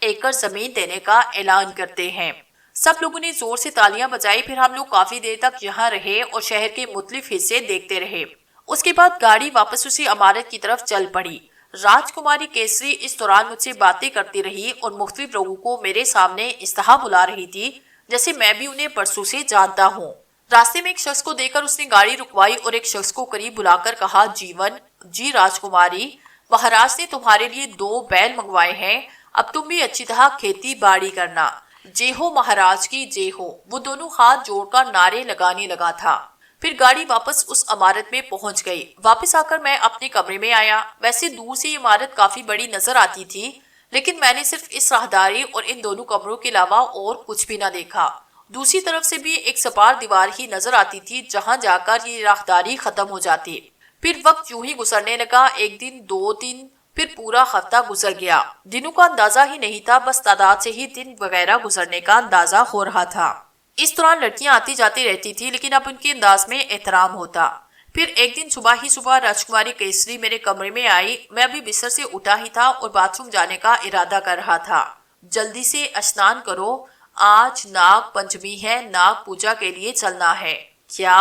ایکڑ زمین دینے کا اعلان کرتے ہیں۔ سب لوگوں نے زور سے تالیاں بجائی۔ پھر ہم لوگ کافی دیر تک یہاں رہے اور شہر کے مختلف حصے دیکھتے رہے۔ اس کے بعد گاڑی واپس اسی عمارت کی طرف چل پڑی۔ راجکماری کیسری اس دوران مجھ سے باتیں کرتی رہی اور مختلف لوگوں کو میرے سامنے استہا بلا رہی تھی، جیسے میں بھی انہیں برسوں سے جانتا ہوں۔ راستے میں ایک شخص کو دیکھ کر اس نے گاڑی رکوائی اور ایک شخص کو قریب بلا کر کہا، جیون جی راجکماری، مہاراج نے تمہارے لیے 2 بیل منگوائے ہیں، اب تم بھی اچھی طرح کھیتی باڑی کرنا۔ جے ہو مہاراج کی جے ہو، وہ دونوں ہاتھ جوڑ کر نعرے لگانے لگا تھا۔ پھر گاڑی واپس اس عمارت میں پہنچ گئی۔ واپس آ کر میں اپنے کمرے میں آیا۔ ویسے دور سے یہ عمارت کافی بڑی نظر آتی تھی، لیکن میں نے صرف اس راہداری اور ان دونوں کمروں کے علاوہ اور کچھ بھی نہ دیکھا۔ دوسری طرف سے بھی ایک سپار دیوار ہی نظر آتی تھی، جہاں جا کر یہ راہداری ختم ہو جاتی۔ پھر وقت یوں ہی گزرنے لگا۔ 1 دن، 2 دن، پھر پورا ہفتہ گزر گیا۔ دنوں کا اندازہ ہی نہیں تھا، بس تعداد سے ہی دن وغیرہ گزرنے کا اندازہ ہو رہا تھا۔ اس دوران لڑکیاں آتی جاتی رہتی تھی، لیکن اب ان کے انداز میں احترام ہوتا۔ پھر ایک دن صبح راجکماری کیسری میرے کمرے میں آئی۔ میں ابھی بستر سے اٹھا ہی تھا اور باتھ روم جانے کا ارادہ کر رہا تھا۔ جلدی سے اشنان کرو، آج ناگ پنچمی ہے، ناگ پوجا کے لیے چلنا ہے۔ کیا؟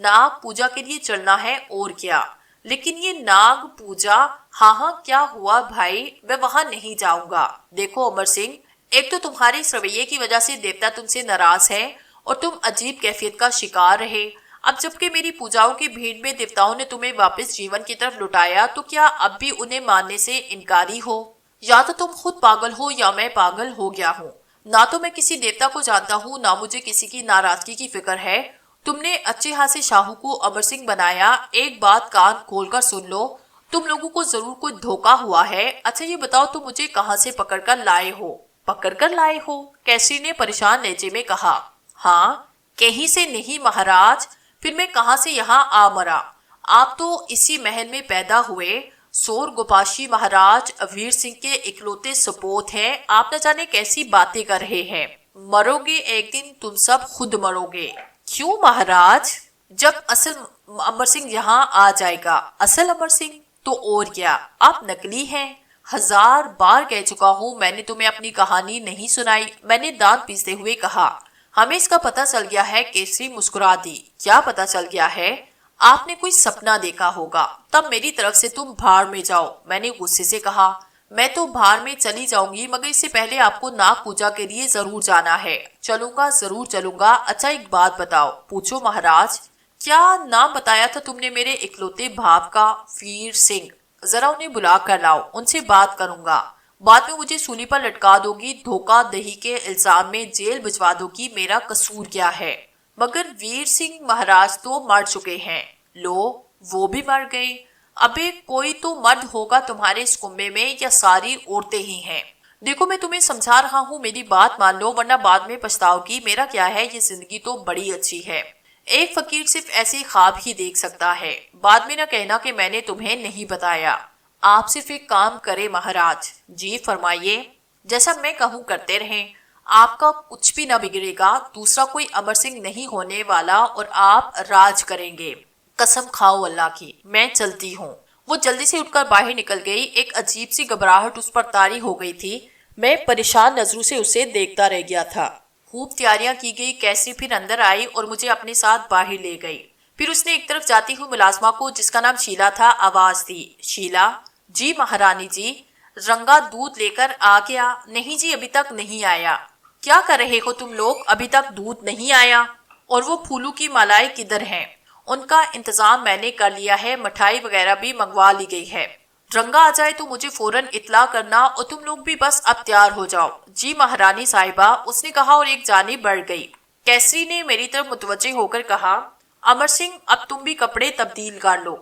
ناگ پوجا کے لیے چلنا ہے؟ اور کیا؟ لیکن یہ ناگ پوجا، ہاں کیا ہوا بھائی، میں وہاں نہیں جاؤں گا۔ دیکھو امر سنگھ، ایک تو تمہارے اس رویے کی وجہ سے دیوتا تم سے ناراض ہے اور تم عجیب کیفیت کا شکار رہے۔ اب جبکہ میری پوجاؤں کی بھیڑ میں دیوتاؤں نے تمہیں واپس جیون کی طرف لٹایا، تو کیا اب بھی انہیں ماننے سے انکاری ہو؟ یا تو تم خود پاگل ہو یا میں پاگل ہو گیا ہوں۔ نہ تو میں کسی دیوتا کو جانتا ہوں، نہ مجھے کسی کی ناراضگی کی فکر ہے۔ تم نے اچھے ہاتھ سے شاہو کو امر سنگھ بنایا۔ ایک بات کان کھول کر سن لو، تم لوگوں کو ضرور کوئی دھوکا ہوا ہے۔ اچھا یہ بتاؤ، تم مجھے کہاں سے پکڑ کر لائے ہو؟ پکڑ کر لائے ہو؟ کیسری نے پریشان لہجے میں کہا۔ ہاں، کہیں سے نہیں مہاراج، پھر میں کہاں سے یہاں آ مرا؟ آپ تو اسی محل میں پیدا ہوئے۔ سور گوپاشی مہاراج ویر سنگھ کے اکلوتے سپوت ہیں۔ آپ نہ جانے کیسی باتیں کر رہے ہیں۔ مرو گے ایک دن، تم سب خود مرو گے۔ کیوں مہاراج؟ جب اصل امر سنگھ یہاں آ جائے گا۔ اصل امر سنگھ؟ تو اور کیا، آپ نکلی ہیں۔ 1000 بار کہہ چکا ہوں، میں نے تمہیں اپنی کہانی نہیں سنائی، میں نے دانت پیستے ہوئے کہا۔ ہمیں اس کا پتہ چل گیا ہے، کیسری مسکرا دی۔ کیا پتہ چل گیا ہے؟ آپ نے کوئی سپنا دیکھا ہوگا۔ تب میری طرف سے تم بھاڑ میں جاؤ، میں نے غصے سے کہا۔ میں تو بھاڑ میں چلی جاؤں گی، مگر اس سے پہلے آپ کو ناگ پوجا کے لیے ضرور جانا ہے۔ چلوں گا، ضرور چلوں گا۔ اچھا ایک بات بتاؤ۔ پوچھو مہاراج۔ کیا نام بتایا تھا تم نے میرے اکلوتے باپ کا؟ ویر سنگھ۔ ذرا انہیں بلا کر لاؤ، ان سے بات کروں گا۔ بعد میں مجھے سولی پر لٹکا دو گی، دھوکہ دہی کے الزام میں جیل بھجوا دو گی، میرا قصور کیا ہے؟ مگر ویر سنگھ مہاراج تو مر چکے ہیں۔ لو، وہ بھی مر گئے۔ ابے کوئی تو مرد ہوگا تمہارے اس کنبے میں، یا ساری عورتیں ہی ہیں؟ دیکھو میں تمہیں سمجھا رہا ہوں، میری بات مان لو ورنہ بعد میں پچھتاؤ گی۔ میرا کیا ہے، یہ زندگی تو بڑی اچھی ہے۔ ایک فقیر صرف ایسے خواب ہی دیکھ سکتا ہے۔ بعد میں نہ کہنا کہ میں نے تمہیں نہیں بتایا۔ آپ صرف ایک کام کرے مہاراج۔ جی فرمائیے۔ جیسا میں کہوں کرتے رہیں، آپ کا کچھ بھی نہ بگڑے گا، دوسرا کوئی امر سنگھ نہیں ہونے والا، اور آپ راج کریں گے۔ قسم کھاؤ اللہ کی، میں چلتی ہوں۔ وہ جلدی سے اٹھ کر باہر نکل گئی۔ ایک عجیب سی گھبراہٹ اس پر طاری ہو گئی تھی۔ میں پریشان نظروں سے اسے دیکھتا رہ گیا تھا۔ خوب تیاریاں کی گئی۔ کیسری پھر اندر آئی اور مجھے اپنے ساتھ باہر لے گئی۔ پھر اس نے ایک طرف جاتی ہوئی ملازمہ کو جس کا نام شیلا تھا آواز دی، شیلا، جی مہارانی جی، رنگا دودھ لے کر آ گیا؟ نہیں جی ابھی تک نہیں آیا۔ کیا کر رہے ہو تم لوگ، ابھی تک دودھ نہیں آیا؟ اور وہ پھولوں کی مالائیں کدھر ہیں؟ ان کا انتظام میں نے کر لیا ہے، مٹھائی وغیرہ بھی منگوا لی گئی ہے، رنگا آ جائے تو مجھے فوراً اطلاع کرنا، اور تم لوگ بھی بس اب تیار ہو جاؤ۔ جی مہارانی صاحبہ، اس نے کہا اور ایک جانب بڑھ گئی۔ کیسری نے میری طرف متوجہ ہو کر کہا، امر سنگھ اب تم بھی کپڑے تبدیل کر لو،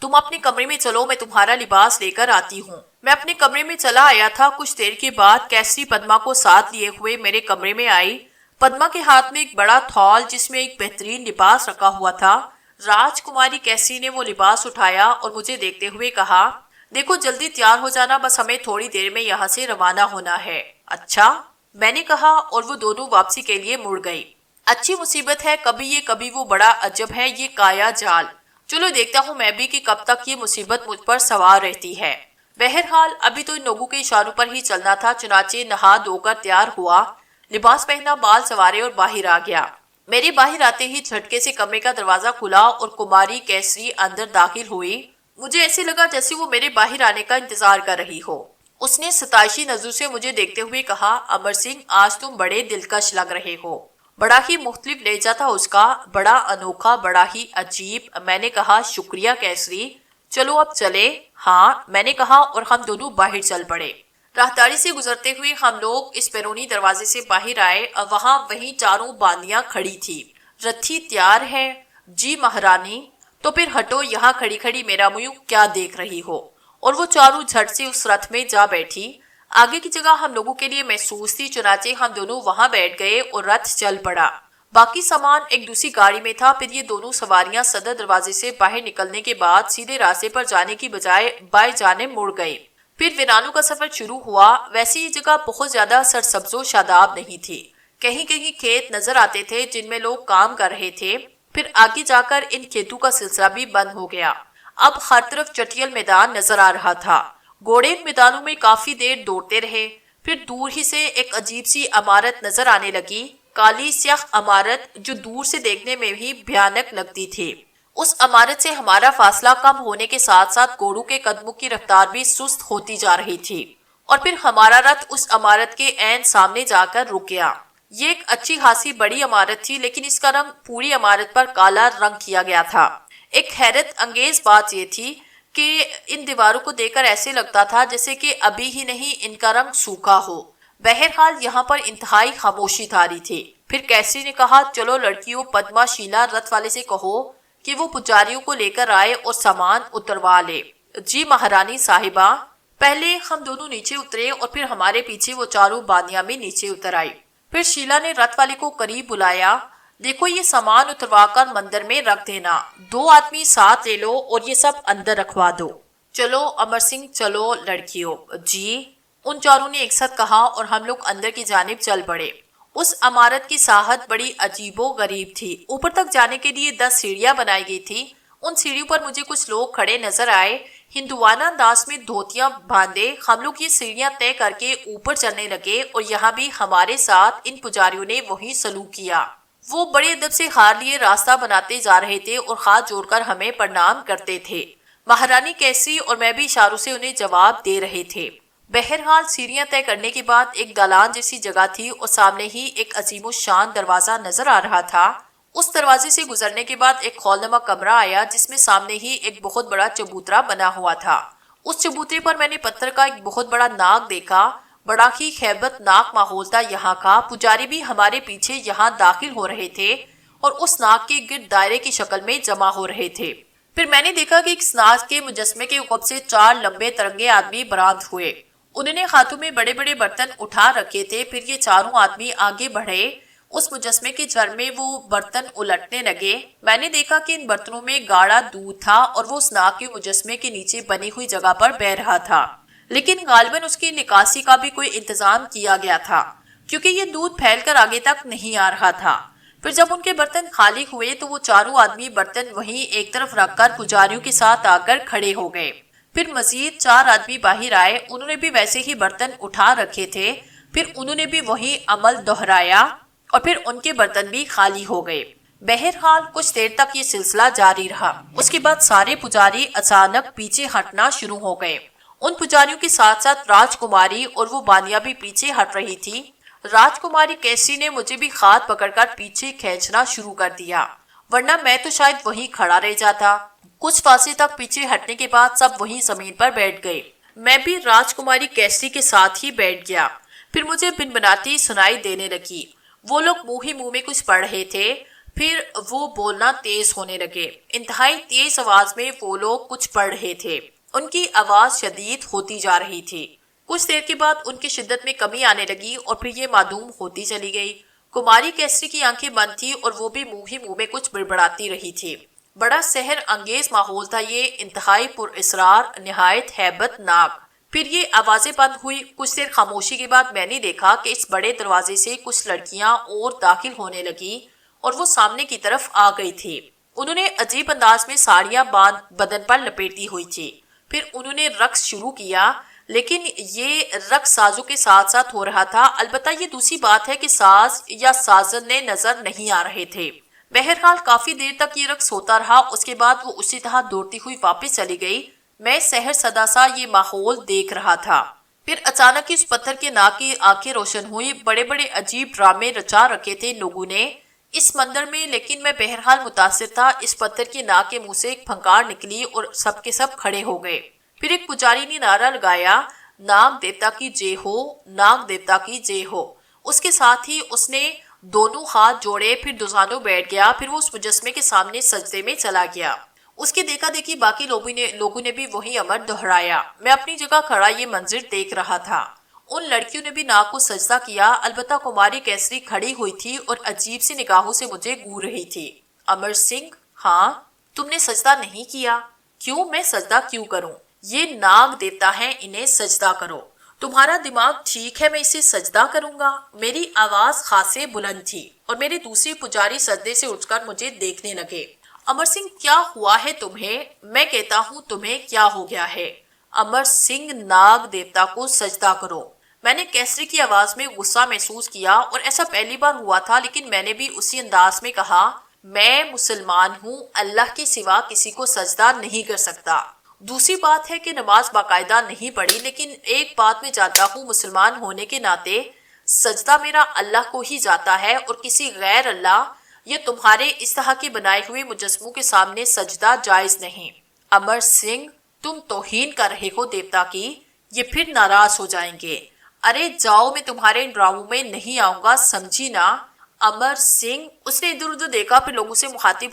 تم اپنے کمرے میں چلو، میں تمہارا لباس لے کر آتی ہوں۔ میں اپنے کمرے میں چلا آیا تھا۔ کچھ دیر کے بعد کیسری پدما کو ساتھ لیے ہوئے میرے کمرے میں آئی۔ پدما کے ہاتھ میں ایک بڑا تھال جس میں ایک بہترین لباس رکھا ہوا تھا۔ راج کماری کیسری نے وہ لباس اٹھایا اور مجھے دیکھتے ہوئے کہا، دیکھو جلدی تیار ہو جانا، بس ہمیں تھوڑی دیر میں یہاں سے روانہ ہونا ہے۔ اچھا، میں نے کہا، اور وہ دونوں واپسی کے لیے مڑ گئی۔ اچھی مصیبت ہے، کبھی یہ کبھی وہ، بڑا عجب ہے یہ کایا جال۔ چلو دیکھتا ہوں میں بھی کہ کب تک یہ مصیبت مجھ پر سوار رہتی ہے۔ بہرحال ابھی تو ان لوگوں کے اشاروں پر ہی چلنا تھا، چنانچہ نہا دھو کر تیار ہوا، لباس پہنا، بال سنوارے اور باہر آ گیا۔ میرے باہر آتے ہی جھٹکے سے کمرے کا دروازہ کھلا اور کماری کیسری اندر داخل ہوئی۔ مجھے ایسے لگا جیسے وہ میرے باہر آنے کا انتظار کر رہی ہو۔ اس نے ستائشی نظر سے مجھے دیکھتے ہوئے کہا، امر سنگھ آج تم بڑے دلکش لگ رہے ہو۔ بڑا ہی مختلف لہجہ تھا اس کا، بڑا انوکھا، بڑا ہی عجیب۔ میں نے کہا، شکریہ کیسری، چلو اب چلے؟ ہاں، میں نے کہا، اور ہم دونوں باہر چل پڑے۔ راہداری سے گزرتے ہوئے ہم لوگ اس بیرونی دروازے سے باہر آئے، وہاں وہیں چاروں باندیاں کھڑی تھی۔ رتھی تیار ہے؟ جی مہارانی۔ تو پھر ہٹو، یہاں کھڑی کھڑی میرا منہ کیا دیکھ رہی ہو؟ اور وہ چاروں جھٹ سے اس رتھ میں جا بیٹھی۔ آگے کی جگہ ہم لوگوں کے لیے محسوس تھی، چنانچہ ہم دونوں وہاں بیٹھ گئے اور رتھ چل پڑا۔ باقی سامان ایک دوسری گاڑی میں تھا۔ پھر یہ دونوں سواریاں صدر دروازے سے باہر نکلنے کے بعد سیدھے راستے پر جانے کی بجائے بائیں جانب مڑ گئے۔ پھر ویرانوں کا سفر شروع ہوا۔ ویسے یہ جگہ بہت زیادہ سرسبز و شاداب نہیں تھی، کہیں کہیں کھیت نظر آتے تھے جن میں لوگ کام کر رہے تھے۔ پھر آگے جا کر ان کھیتوں کا سلسلہ بھی بند ہو گیا۔ اب ہر طرف چٹیل میدان نظر آ رہا تھا۔ گھوڑے ان میدانوں میں کافی دیر دوڑتے رہے۔ پھر دور ہی سے ایک عجیب سی عمارت نظر آنے لگی، کالی سیاہ عمارت جو دور سے دیکھنے میں بھی بھیانک لگتی تھی۔ اس عمارت سے ہمارا فاصلہ کم ہونے کے ساتھ ساتھ گھوڑوں کے قدموں کی رفتار بھی سست ہوتی جا رہی تھی، اور پھر ہمارا رتھ اس عمارت کے عین سامنے جا کر رک گیا۔ یہ ایک اچھی خاصی بڑی عمارت تھی، لیکن اس کا رنگ پوری عمارت پر کالا رنگ کیا گیا تھا۔ ایک حیرت انگیز بات یہ تھی کہ ان دیواروں کو دیکھ کر ایسے لگتا تھا جیسے کہ ابھی ہی نہیں ان کا رنگ سوکھا ہو۔ بہرحال یہاں پر انتہائی خاموشی تاری تھی۔ پھر کیسری نے کہا، چلو لڑکیوں، پدما، شیلا، رتھ والے سے کہو کہ وہ پجاریوں کو لے کر آئے اور سامان اتروا لے۔ جی مہارانی صاحبہ۔ پہلے ہم دونوں نیچے اترے اور پھر ہمارے پیچھے وہ چاروں باندیاں بھی نیچے اتر آئی۔ پھر شیلا نے رتھ والے کو قریب بلایا، دیکھو یہ سامان اتروا کر مندر میں رکھ دینا، 2 آدمی ساتھ لے لو اور یہ سب اندر رکھوا دو۔ چلو امر سنگھ، چلو لڑکیوں۔ جی، ان چاروں نے ایک ساتھ کہا اور ہم لوگ اندر کی جانب چل پڑے۔ اس عمارت کی ساحت بڑی عجیب و غریب تھی۔ اوپر تک جانے کے لیے 10 سیڑھیاں بنائی گئی تھی۔ ان سیڑھیوں پر مجھے کچھ لوگ کھڑے نظر آئے، ہندوانہ انداز میں دھوتیاں باندھے۔ ہم لوگ یہ سیڑھیاں طے کر کے اوپر چلنے لگے اور یہاں بھی ہمارے ساتھ ان پجاریوں نے وہی سلوک کیا۔ وہ بڑے ادب سے ہار لیے راستہ بناتے جا رہے تھے اور ہاتھ جوڑ کر ہمیں پرنام کرتے تھے۔ مہارانی کیسری اور میں بھی اشاروں سے انہیں جواب دے رہے تھے۔ بہرحال سیڑھیاں طے کرنے کے بعد ایک دالان جیسی جگہ تھی اور سامنے ہی ایک عظیم الشان دروازہ نظر آ رہا تھا۔ اس دروازے سے گزرنے کے بعد ایک ہال نما کمرہ آیا جس میں سامنے ہی ایک بہت بڑا چبوترا بنا ہوا تھا۔ اس چبوترے پر میں نے پتھر کا ایک بہت بڑا ناگ دیکھا۔ بڑا ہی ہیبت ناک ماحول تھا یہاں کا۔ پجاری بھی ہمارے پیچھے یہاں داخل ہو رہے تھے اور اس ناگ کے گرد دائرے کی شکل میں جمع ہو رہے تھے۔ پھر میں نے دیکھا کہ اس ناگ کے مجسمے کے اوپر سے 4 لمبے ترنگے آدمی برآمد ہوئے۔ انہوں نے ہاتھوں میں بڑے بڑے برتن اٹھا رکھے تھے۔ پھر یہ چاروں آدمی آگے بڑھے، اس مجسمے کے جھر میں وہ برتن الٹنے لگے۔ میں نے دیکھا کہ ان برتنوں میں گاڑھا دودھ تھا اور وہ اس ناگ کے مجسمے کے نیچے بنی ہوئی جگہ پر بہہ رہا تھا، لیکن غالباً اس کی نکاسی کا بھی کوئی انتظام کیا گیا تھا کیونکہ یہ دودھ پھیل کر آگے تک نہیں آ رہا تھا۔ پھر جب ان کے برتن خالی ہوئے تو وہ چاروں آدمی برتن وہیں ایک طرف رکھ کر پجاریوں کے ساتھ آ کر کھڑے ہو گئے۔ پھر مزید 4 آدمی باہر آئے، انہوں نے بھی ویسے ہی برتن اٹھا رکھے تھے۔ پھر انہوں نے بھی وہی عمل دہرایا اور پھر ان کے برتن بھی خالی ہو گئے۔ بہرحال کچھ دیر تک یہ سلسلہ جاری رہا۔ اس کے بعد سارے پجاری اچانک پیچھے ہٹنا شروع ہو گئے۔ ان پجاریوں کے ساتھ ساتھ راج کماری اور وہ بانیا بھی پیچھے ہٹ رہی تھی۔ راج کماری کیسری نے مجھے بھی ہاتھ پکڑ کر پیچھے کھینچنا شروع کر دیا، ورنہ میں تو شاید وہیں کھڑا رہ جاتا۔ کچھ فاصلے تک پیچھے ہٹنے کے بعد سب وہیں زمین پر بیٹھ گئے۔ میں بھی راج کماری کیسری کے ساتھ ہی بیٹھ گیا۔ پھر مجھے بنبناتی سنائی دینے لگی۔ وہ لوگ منہ ہی منہ میں کچھ پڑھ رہے تھے، پھر وہ بولنا تیز ہونے لگے۔ انتہائی تیز آواز میں وہ لوگ کچھ پڑھ رہے تھے۔ ان کی آواز شدید ہوتی جا رہی تھی۔ کچھ دیر کے بعد ان کی شدت میں کمی آنے لگی اور پھر یہ معدوم ہوتی چلی گئی۔ کماری کیسری کی آنکھیں بند تھی اور وہ بھی منہ ہی منہ میں کچھ بڑبڑاتی رہی تھی۔ بڑا سحر انگیز ماحول تھا یہ، انتہائی پر اسرار، نہایت ہیبت ناک۔ پھر یہ آوازیں بند ہوئی۔ کچھ دیر خاموشی کے بعد میں نے دیکھا کہ اس بڑے دروازے سے کچھ لڑکیاں اور داخل ہونے لگی اور وہ سامنے کی طرف آ گئی تھی۔ انہوں نے عجیب انداز میں ساڑیاں بدن پر لپیٹی ہوئی تھی۔ پھر انہوں نے رقص شروع کیا، لیکن یہ رقص سازوں کے ساتھ ساتھ ہو رہا تھا۔ البتہ یہ دوسری بات ہے کہ ساز یا سازنے نظر نہیں آ رہے تھے۔ بہرحال کافی دیر تک یہ رقص ہوتا رہا۔ اس کے بعد وہ اسی طرح دوڑتی ہوئی واپس چلی گئی۔ میں سحر سدا سا یہ ماحول دیکھ رہا تھا۔ پھر اچانک اس پتھر کے ناک کی آنکھیں روشن ہوئی۔ بڑے بڑے عجیب ڈرامے رچا رکھے تھے لوگوں نے اس مندر میں، لیکن میں بہرحال متاثر تھا۔ اس پتھر کی ناک کے منہ سے ایک پھنکار نکلی اور سب کے سب کھڑے ہو گئے۔ پھر ایک پجاری نے نعرہ لگایا، ناگ دیوتا کی جے ہو، ناگ دیوتا کی جے ہو۔ اس کے ساتھ ہی اس نے دونوں ہاتھ جوڑے، پھر دوزانوں بیٹھ گیا، پھر وہ اس مجسمے کے سامنے سجدے میں چلا گیا۔ اس کے دیکھا دیکھی باقی لوگوں نے بھی وہی عمل دہرایا۔ میں اپنی جگہ کھڑا یہ منظر دیکھ رہا تھا۔ ان لڑکیوں نے بھی ناگ کو سجدہ کیا، البتہ کماری کیسری کھڑی ہوئی تھی اور عجیب سی نگاہوں سے مجھے گور رہی تھی۔ امر سنگھ، ہاں تم نے سجدہ نہیں کیا؟ کیوں؟ میں سجدہ کیوں کروں؟ یہ ناگ دیوتا ہے، انہیں سجدہ کرو۔ تمہارا دماغ ٹھیک ہے، میں اسے سجدہ کروں گا؟ میری آواز خاصے بلند تھی اور میرے دوسرے پجاری سجدے سے اٹھ کر مجھے دیکھنے لگے۔ امر سنگھ، کیا ہوا ہے تمہیں؟ میں کہتا ہوں تمہیں کیا ہو گیا ہے؟ امر سنگھ، ناگ دیوتا کو سجدہ کرو۔ میں نے کیسری کی آواز میں غصہ محسوس کیا، اور ایسا پہلی بار ہوا تھا، لیکن میں نے بھی اسی انداز میں کہا، میں مسلمان ہوں، اللہ کے سوا کسی کو سجدہ نہیں کر سکتا۔ دوسری بات ہے کہ نماز باقاعدہ نہیں پڑھی، لیکن ایک بات میں جانتا ہوں، مسلمان ہونے کے ناطے سجدہ میرا اللہ کو ہی جاتا ہے اور کسی غیر اللہ یا تمہارے اس طرح کے بنائے ہوئے مجسموں کے سامنے سجدہ جائز نہیں۔ امر سنگھ، تم توہین کر رہے ہو دیوتا کی، یہ پھر ناراض ہو جائیں گے۔ ارے جاؤ، میں تمہارے ان ڈراموں میں نہیں آؤں گا، سمجھی نا؟ امر سنگھ، اس نے ادھر ادھر دیکھا، پھر لوگوں سے مخاطب